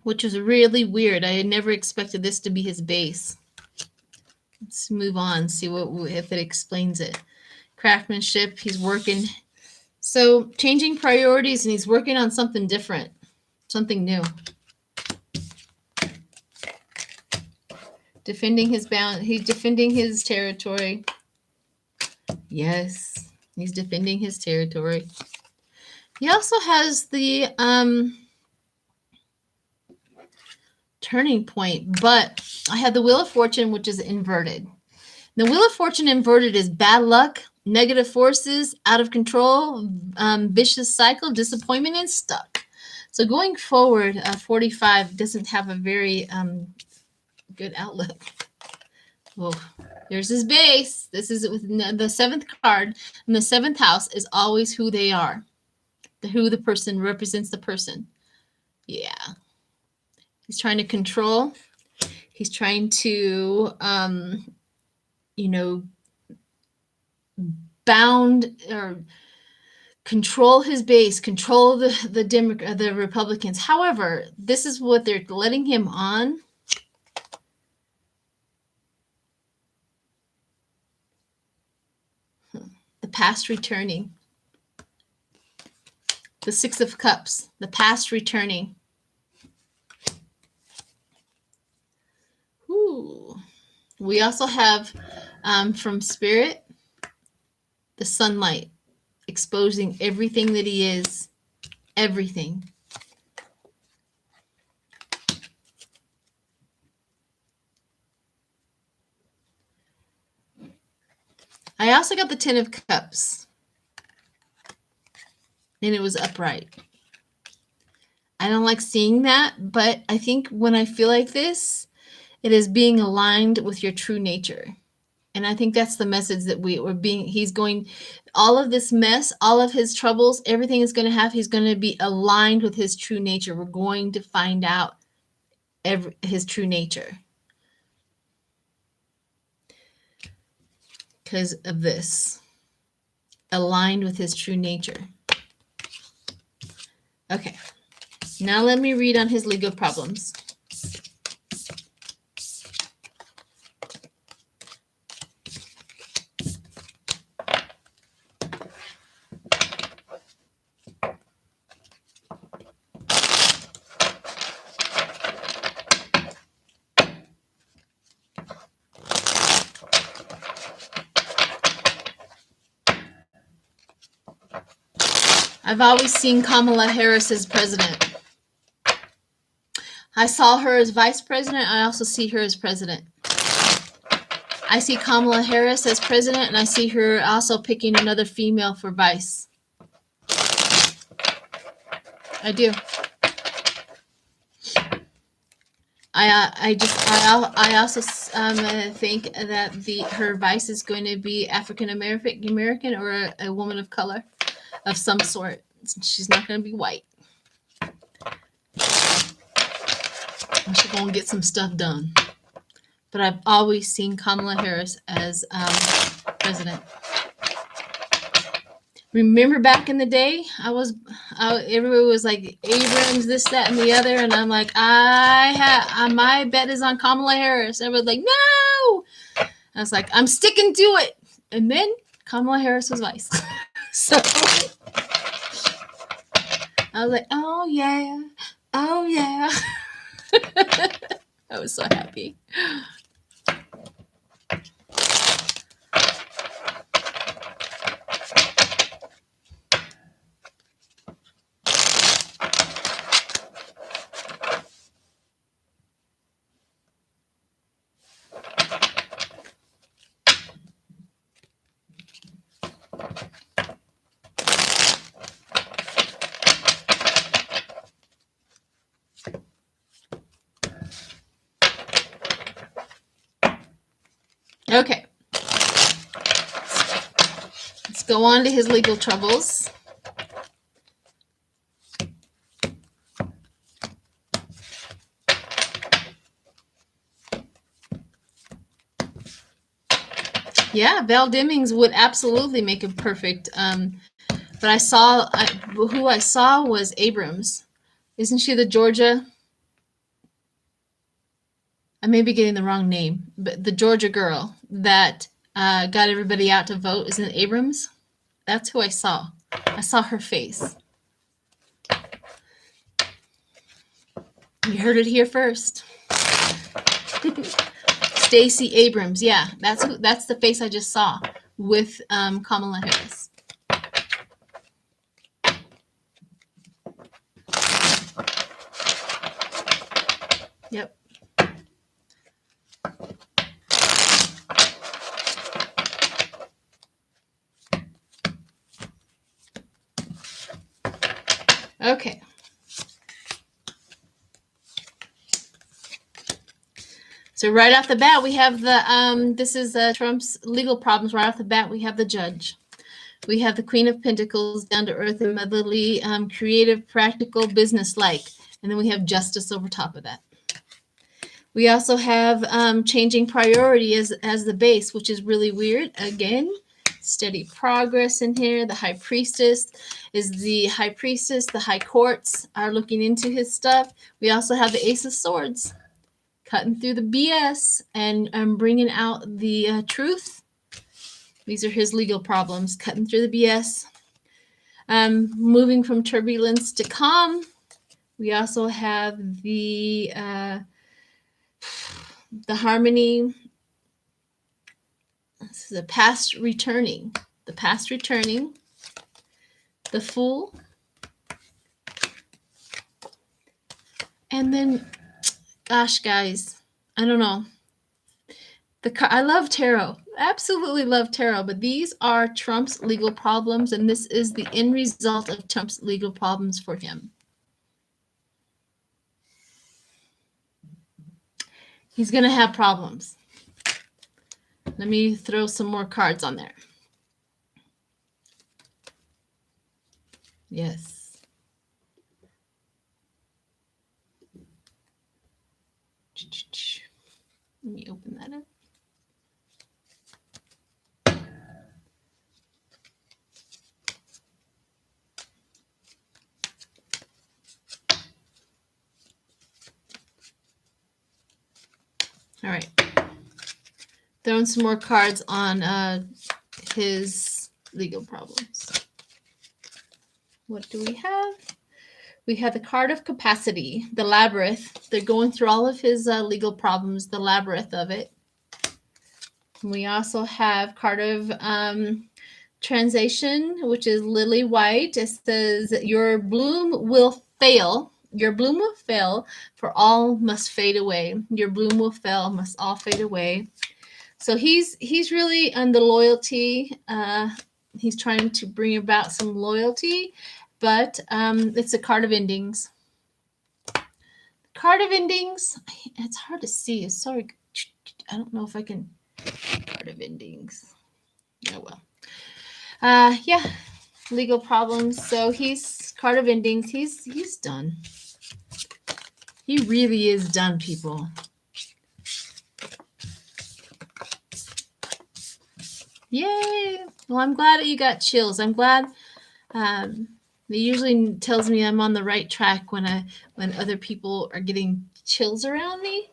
which is really weird. I had never expected this to be his base. Let's move on, see if it explains it. Craftsmanship, he's working. So changing priorities, and he's working on something different, something new. Defending his he's defending his territory. Yes, he's defending his territory. He also has the turning point, but I have the Wheel of Fortune, which is inverted. The Wheel of Fortune inverted is bad luck, negative forces, out of control, vicious cycle, disappointment, and stuck. So going forward, 45 doesn't have a very good outlook. Well, there's his base. This is the 7th card, and the 7th house is always who they are. Who the person represents the person. Yeah. He's trying to control. He's trying to, bound or control his base, control the Republicans. However, this is what they're letting him on. The past returning. The 6 of Cups, the past returning. We also have from Spirit, the sunlight, exposing everything that he is, everything. I also got the Ten of Cups, and it was upright. I don't like seeing that, but I think when I feel like this, it is being aligned with your true nature. And I think that's the message that we're being, he's going, all of this mess, all of his troubles, everything is going to have, he's going to be aligned with his true nature. We're going to find out his true nature because of this, aligned with his true nature. Okay, now let me read on his legal problems. I've always seen Kamala Harris as president. I saw her as vice president. I also see her as president. I see Kamala Harris as president, and I see her also picking another female for vice. I do. I also think that her vice is going to be African American or a woman of color of some sort. She's not going to be white. She's going to get some stuff done. But I've always seen Kamala Harris as president. Remember back in the day, everybody was like Abrams, this, that, and the other, and I'm like, my bet is on Kamala Harris. Everybody's like, no. I was like, I'm sticking to it. And then Kamala Harris was vice. So I was like, oh yeah, oh yeah. I was so happy. Okay. Let's go on to his legal troubles. Yeah, Val Demings would absolutely make a perfect. But who I saw was Abrams. Isn't she the Georgia? I may be getting the wrong name, but the Georgia girl that got everybody out to vote, isn't it Abrams? That's who I saw. I saw her face. You heard it here first. Stacey Abrams, yeah, that's the face I just saw with Kamala Harris. Yep. Okay. So right off the bat, we have the, this is Trump's legal problems. Right off the bat, we have the judge. We have the Queen of Pentacles, down to earth and motherly, creative, practical, business-like. And then we have justice over top of that. We also have changing priority as the base, which is really weird. Again, steady progress in here. The High Priestess is the High Priestess. The High Courts are looking into his stuff. We also have the Ace of Swords, cutting through the BS and bringing out the truth. These are his legal problems, cutting through the BS. Moving from turbulence to calm. We also have the harmony, This is the past returning. The past returning. The Fool. And then, gosh, guys, I don't know. I love tarot. Absolutely love tarot. But these are Trump's legal problems, and this is the end result of Trump's legal problems for him. He's going to have problems. Let me throw some more cards on there. Yes. Let me open that up. All right. Throwing some more cards on his legal problems. What do we have? We have the card of capacity, the labyrinth. They're going through all of his legal problems, the labyrinth of it. We also have card of transition, which is lily white. It says, your bloom will fail. Your bloom will fail, for all must fade away. Your bloom will fail, must all fade away. So he's really on the loyalty. He's trying to bring about some loyalty, but it's a card of endings. Card of endings. It's hard to see. Sorry, I don't know if I can. Card of endings. Oh well. Yeah, legal problems. So he's card of endings. He's done. He really is done, people. Yay! Well, I'm glad that you got chills. I'm glad. It usually tells me I'm on the right track when other people are getting chills around me.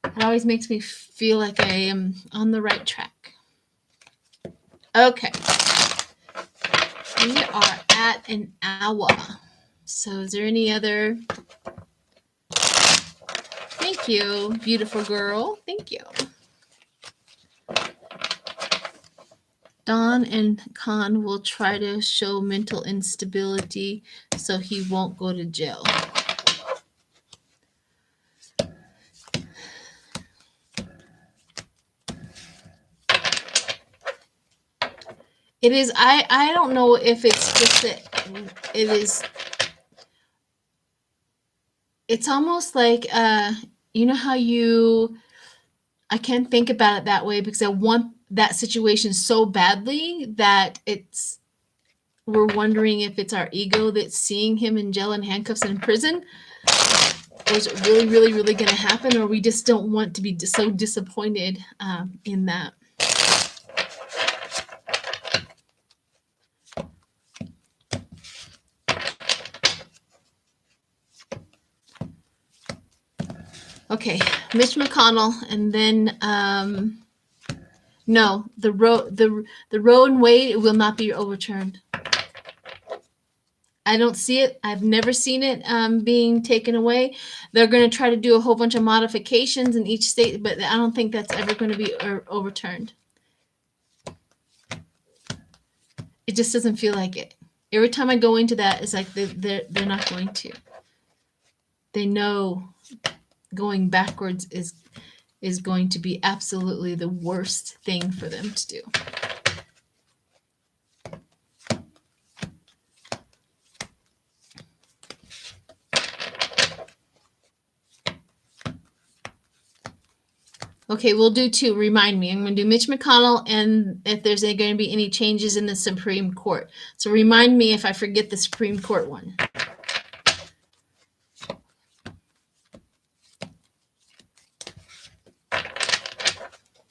It always makes me feel like I am on the right track. Okay. We are at an hour. So is there any other? Thank you, beautiful girl. Thank you. Don and Khan will try to show mental instability so he won't go to jail. It is, I don't know if it's just that it is, it's almost like, you know how I can't think about it that way because I want that situation so badly that we're wondering if it's our ego that's seeing him in jail and handcuffs and in prison. Or is it really, really, really going to happen? Or we just don't want to be so disappointed in that. Okay, Mitch McConnell, and then no, the Roe and Wade will not be overturned. I don't see it. I've never seen it being taken away. They're going to try to do a whole bunch of modifications in each state, but I don't think that's ever going to be overturned. It just doesn't feel like it. Every time I go into that, it's like they're not going to. They know going backwards is going to be absolutely the worst thing for them to do. Okay, we'll do two. Remind me. I'm going to do Mitch McConnell and if there's going to be any changes in the Supreme Court. So remind me if I forget the Supreme Court one.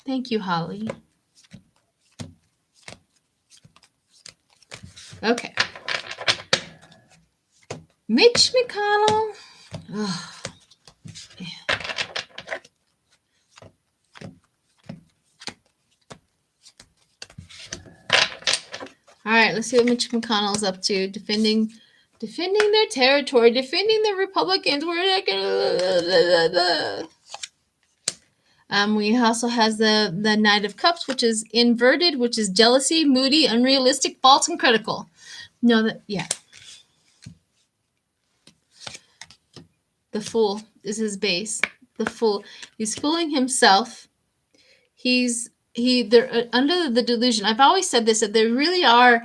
Thank you, Holly. Okay. Mitch McConnell. Oh, yeah. All right, let's see what Mitch McConnell's up to. Defending their territory, defending the Republicans. We also has the Knight of Cups, which is inverted, which is jealousy, moody, unrealistic, false, and critical. No, yeah. The Fool is his base. The Fool. He's fooling himself. They're under the delusion. I've always said this, that they really are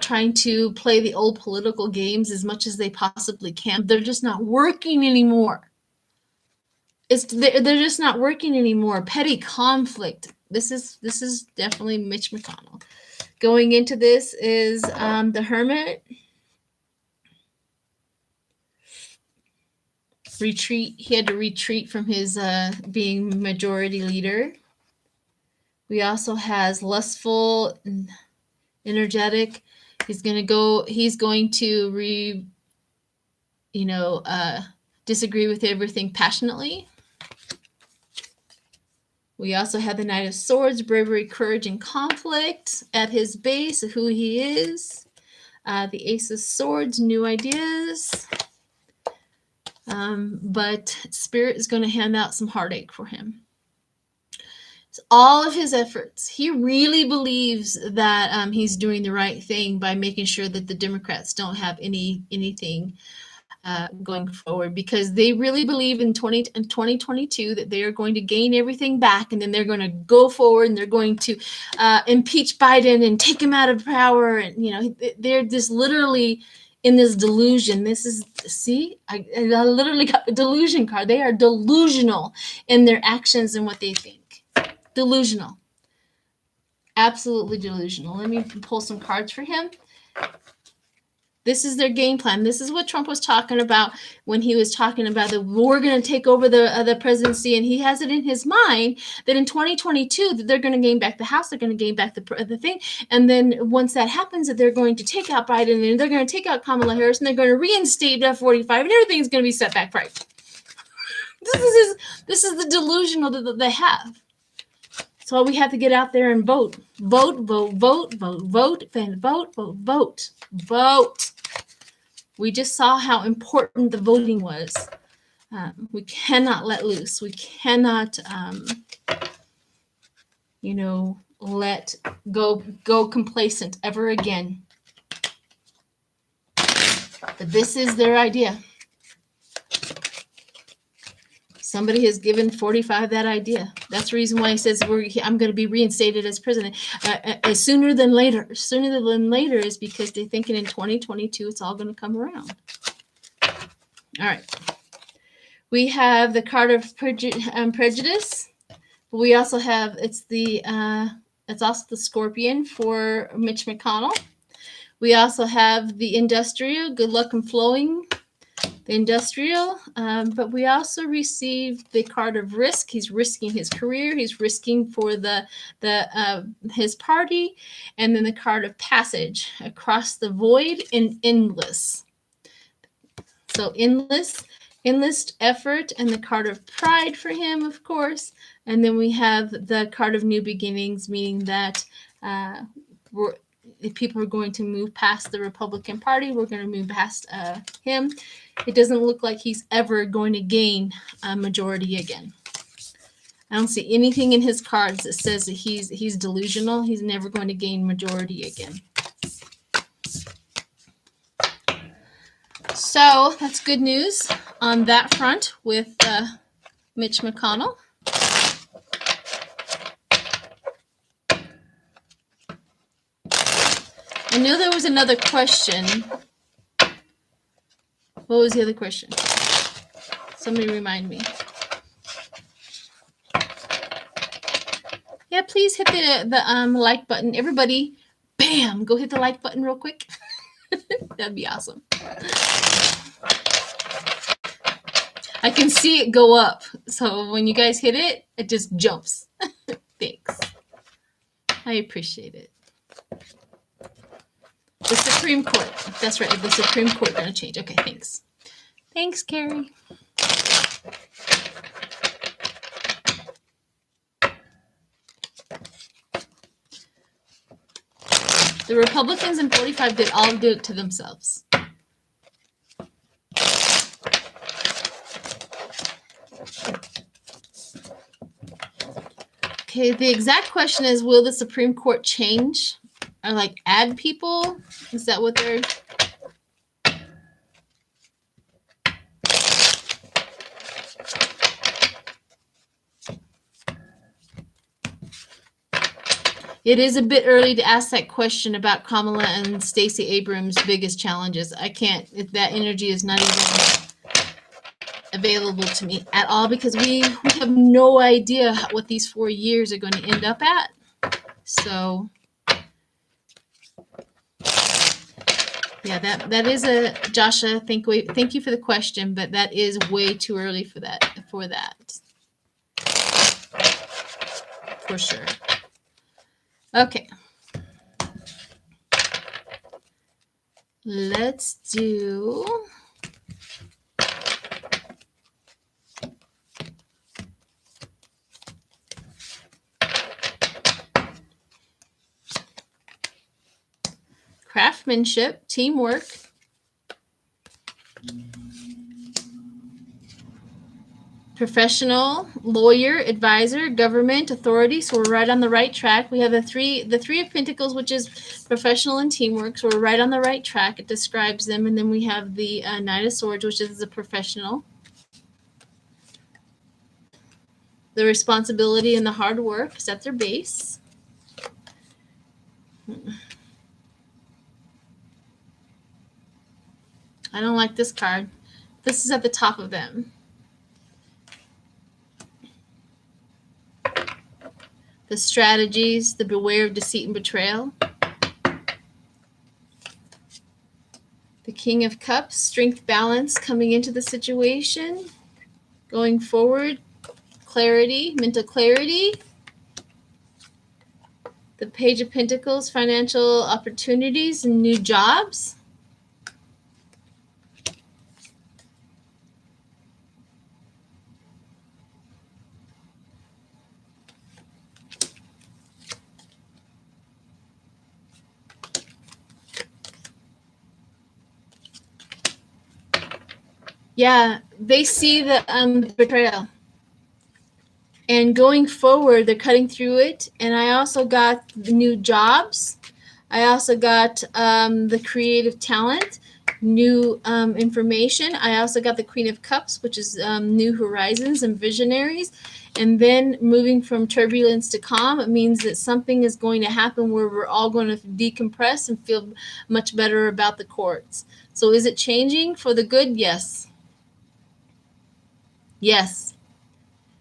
trying to play the old political games as much as they possibly can. They're just not working anymore. They're just not working anymore. Petty conflict. This is definitely Mitch McConnell. Going into this is the Hermit. Retreat. He had to retreat from his being majority leader. We also has lustful, energetic. He's going to disagree with everything passionately. We also have the Knight of Swords, bravery, courage, and conflict at his base of who he is. The Ace of Swords, new ideas. But Spirit is going to hand out some heartache for him. All of his efforts, he really believes that he's doing the right thing by making sure that the Democrats don't have anything going forward, because they really believe in 2022 that they are going to gain everything back, and then they're going to go forward and they're going to impeach Biden and take him out of power. And they're just literally in this delusion. This is, see, I literally got the delusion card. They are delusional in their actions and what they think. Delusional. Absolutely delusional. Let me pull some cards for him. This is their game plan. This is what Trump was talking about when he was talking about we're going to take over the presidency, and he has it in his mind that in 2022 that they're going to gain back the House, they're going to gain back the thing, and then once that happens, that they're going to take out Biden and they're going to take out Kamala Harris and they're going to reinstate F-45 and everything's going to be set back right. This is the delusional that they have. So we have to get out there and vote. Vote, vote, vote, vote, vote, and vote, vote, vote, vote. We just saw how important the voting was. We cannot let loose. We cannot, let go complacent ever again. But this is their idea. Somebody has given 45 that idea. That's the reason why he says I'm going to be reinstated as president sooner than later. Sooner than later is because they're thinking in 2022 it's all going to come around. All right. We have the card of prejudice. We also have it's also the Scorpion for Mitch McConnell. We also have the industrial, good luck and flowing. The industrial, but we also received the card of risk. He's risking his career. He's risking for his party, and then the card of passage, across the void and endless. So endless effort, and the card of pride for him, of course. And then we have the card of new beginnings, meaning that if people are going to move past the Republican Party, we're going to move past him. It doesn't look like he's ever going to gain a majority again. I don't see anything in his cards that says that he's delusional. He's never going to gain majority again. So that's good news on that front with Mitch McConnell. I knew there was another question. What was the other question? Somebody remind me. Yeah, please hit the like button. Everybody, bam, go hit the like button real quick. That'd be awesome. I can see it go up. So when you guys hit it, it just jumps. Thanks. I appreciate it. The Supreme Court. That's right. The Supreme Court going to change. Okay, thanks. Thanks, Carrie. The Republicans in 45 did all do it to themselves. Okay, the exact question is, will the Supreme Court change or like add people? Is that what they're... It is a bit early to ask that question about Kamala and Stacey Abrams' biggest challenges. I can't, that energy is not even available to me at all, because we have no idea what these 4 years are going to end up at. So, yeah, that is a, Joshua, thank you for the question, but that is way too early for that, for sure. Okay. Let's do craftsmanship, teamwork, professional, lawyer, advisor, government, authority. So we're right on the right track. We have the three of Pentacles, which is professional and teamwork. So we're right on the right track. It describes them. And then we have the Knight of Swords, which is the professional. The responsibility and the hard work is at their base. I don't like this card. This is at the top of them. The strategies, the beware of deceit and betrayal. The King of Cups, strength, balance coming into the situation. Going forward, clarity, mental clarity. The Page of Pentacles, financial opportunities and new jobs. Yeah, they see the betrayal. And going forward, they're cutting through it. And I also got the new jobs. I also got the creative talent, new information. I also got the Queen of Cups, which is new horizons and visionaries. And then moving from turbulence to calm, it means that something is going to happen where we're all going to decompress and feel much better about the courts. So is it changing for the good? Yes. Yes.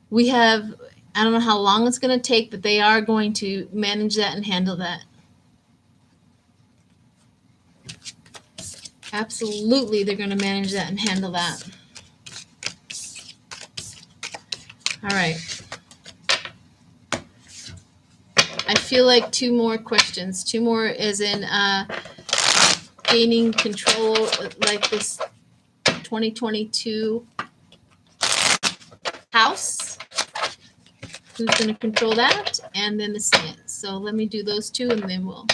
We have, I don't know how long it's going to take, but they are going to manage that and handle that. Absolutely, they're going to manage that and handle that. All right. I feel like 2 more questions. 2 more as in gaining control, like this 2022 house. Who's going to control that? And then the stance. So let me do those 2 and then we'll...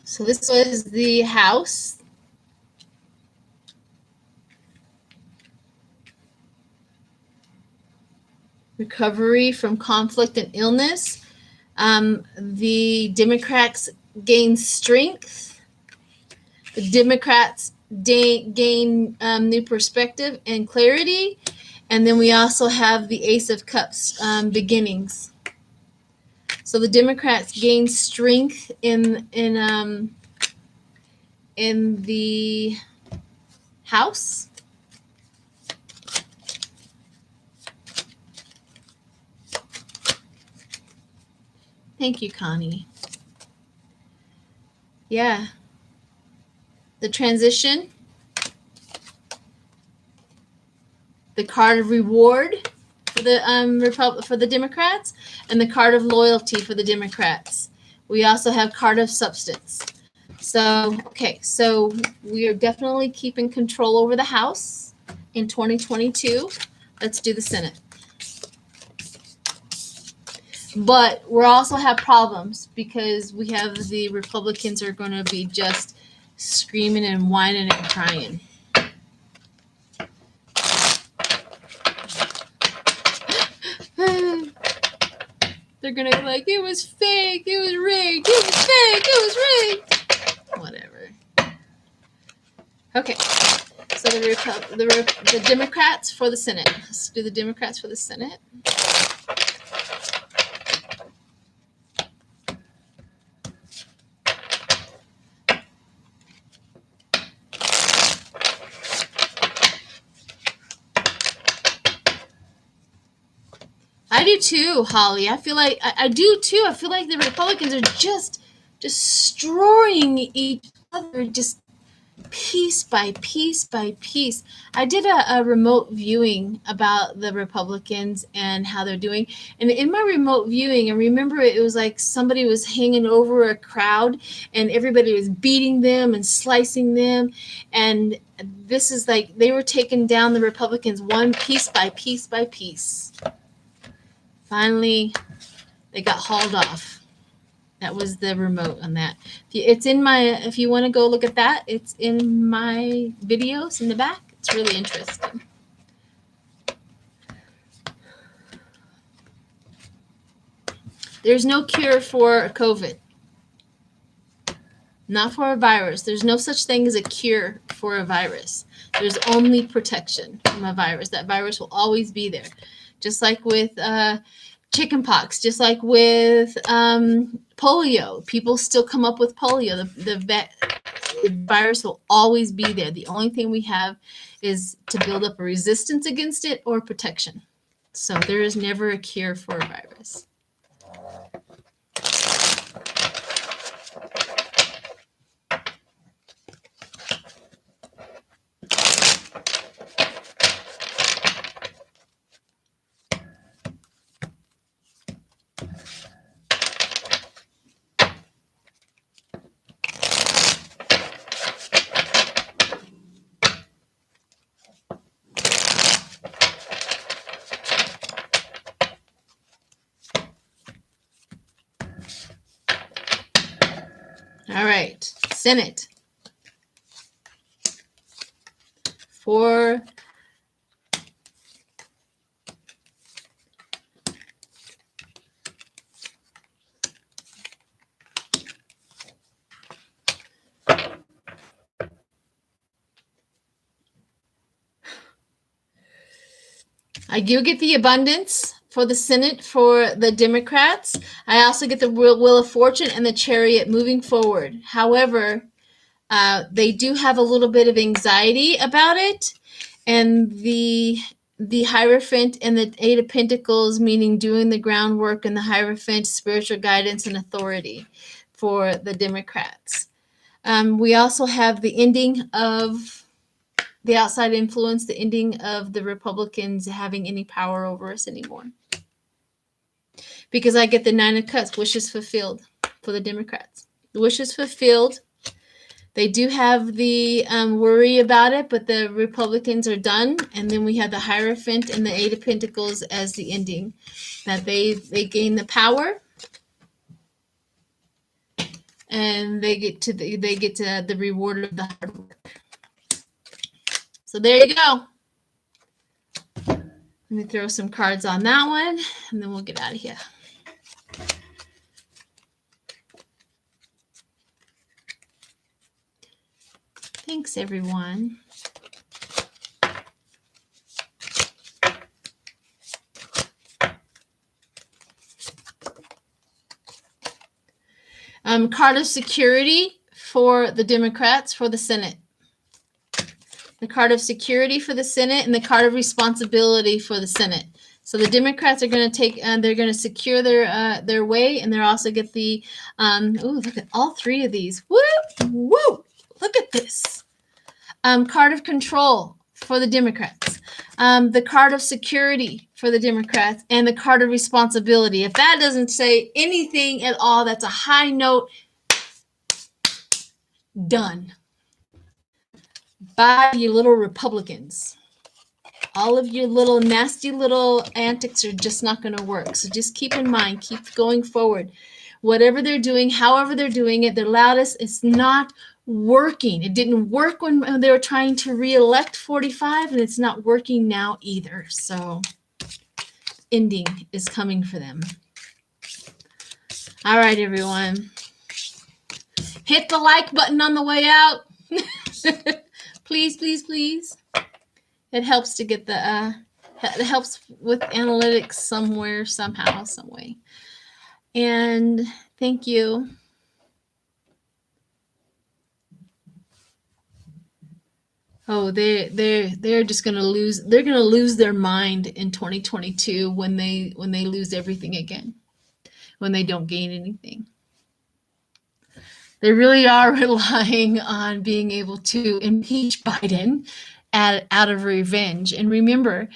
So this was the house. Recovery from conflict and illness. The Democrats gain strength. The Democrats gain new perspective and clarity. And then we also have the Ace of Cups, beginnings. So the Democrats gain strength in the House. Thank you, Connie. Yeah. The transition. The card of reward for the for the Democrats, and the card of loyalty for the Democrats. We also have card of substance. So, okay, so we are definitely keeping control over the House in 2022. Let's do the Senate. But we also have problems because we have the Republicans are going to be just screaming and whining and crying. They're going to be like, it was fake, it was rigged, it was fake, it was rigged. Whatever. Okay, so the Democrats for the Senate. Let's do the Democrats for the Senate. I do too, Holly. I feel like I do too. I feel like the Republicans are just destroying each other, just piece by piece by piece. I did a remote viewing about the Republicans and how they're doing. And in my remote viewing, I remember it was like somebody was hanging over a crowd and everybody was beating them and slicing them. And this is like they were taking down the Republicans one piece by piece by piece. Finally, they got hauled off. That was the remote on that. It's in my, if you want to go look at that, it's in my videos in the back. It's really interesting. There's no cure for COVID. Not for a virus. There's no such thing as a cure for a virus. There's only protection from a virus. That virus will always be there. Just like with chickenpox, just like with polio. People still come up with polio. The virus will always be there. The only thing we have is to build up a resistance against it or protection. So there is never a cure for a virus. All right, Senate. For I do get the abundance for the Senate for the Democrats. I also get the Wheel of Fortune and the Chariot moving forward. However, they do have a little bit of anxiety about it. And the Hierophant and the Eight of Pentacles, meaning doing the groundwork, and the Hierophant, spiritual guidance and authority for the Democrats. We also have the ending of the outside influence, the ending of the Republicans having any power over us anymore. Because I get the Nine of Cups, wishes fulfilled for the Democrats. The wishes fulfilled. They do have the worry about it, but the Republicans are done. And then we have the Hierophant and the Eight of Pentacles as the ending. That they gain the power. And they get to the reward of the hard work. So there you go. Let me throw some cards on that one, and then we'll get out of here. Thanks, everyone. Card of security for the Democrats for the Senate. the card of security for the Senate, and the card of responsibility for the Senate. So the Democrats are going to take, they're going to secure their way, and they're also get the, look at all three of these. Woo, woo, look at this. Card of control for the Democrats, the card of security for the Democrats, and the card of responsibility. If that doesn't say anything at all, that's a high note. Done. Bye, you little Republicans. All of your little nasty little antics are just not going to work. So just keep in mind, keep going forward. Whatever they're doing, however they're doing it, their loudest, it's not working. It didn't work when they were trying to re-elect 45, and it's not working now either. So ending is coming for them. All right, everyone. Hit the like button on the way out. Please, please, please. It helps to get the, it helps with analytics somewhere, somehow, some way. And thank you. Oh, they're just gonna lose. They're gonna lose their mind in 2022 when they lose everything again, when they don't gain anything. They really are relying on being able to impeach Biden out of revenge. And remember,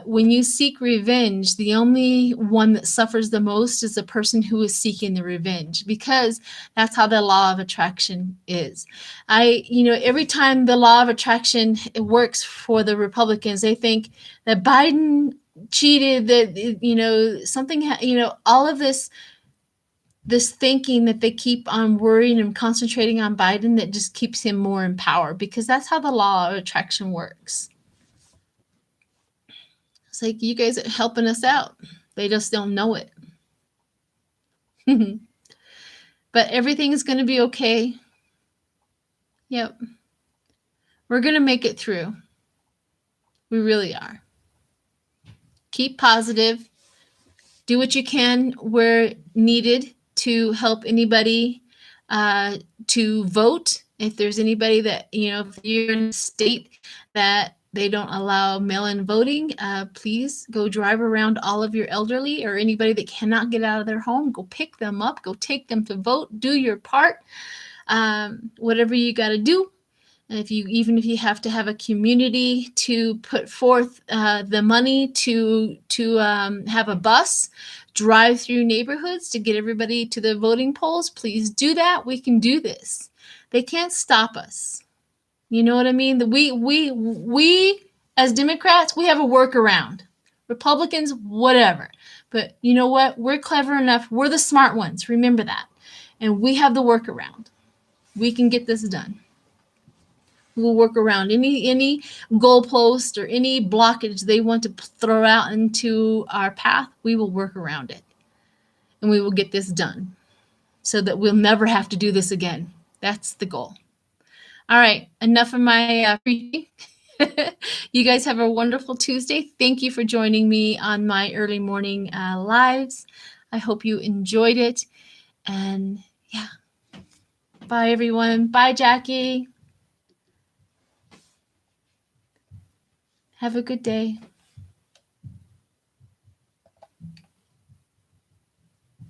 when you seek revenge, the only one that suffers the most is the person who is seeking the revenge, because that's how the law of attraction is. Every time the law of attraction works for the Republicans, they think that Biden cheated, that, something, all of this thinking that they keep on worrying and concentrating on Biden, that just keeps him more in power, because that's how the law of attraction works. It's like, you guys are helping us out. They just don't know it. But everything is going to be okay. Yep. We're going to make it through. We really are. Keep positive. Do what you can where needed to help anybody to vote. If there's anybody that, if you're in a state that they don't allow mail-in voting, please go drive around all of your elderly or anybody that cannot get out of their home. Go pick them up. Go take them to vote. Do your part. Whatever you got to do. And even if you have to have a community to put forth the money to have a bus drive through neighborhoods to get everybody to the voting polls, please do that. We can do this. They can't stop us. You know what I mean? We as Democrats, we have a workaround. Republicans, whatever. But you know what? We're clever enough. We're the smart ones. Remember that. And we have the workaround. We can get this done. We'll work around any goalpost or any blockage they want to throw out into our path. We will work around it, and we will get this done so that we'll never have to do this again. That's the goal. All right, enough of my preaching. You guys have a wonderful Tuesday. Thank you for joining me on my early morning lives. I hope you enjoyed it. And yeah, bye everyone. Bye, Jackie. Have a good day.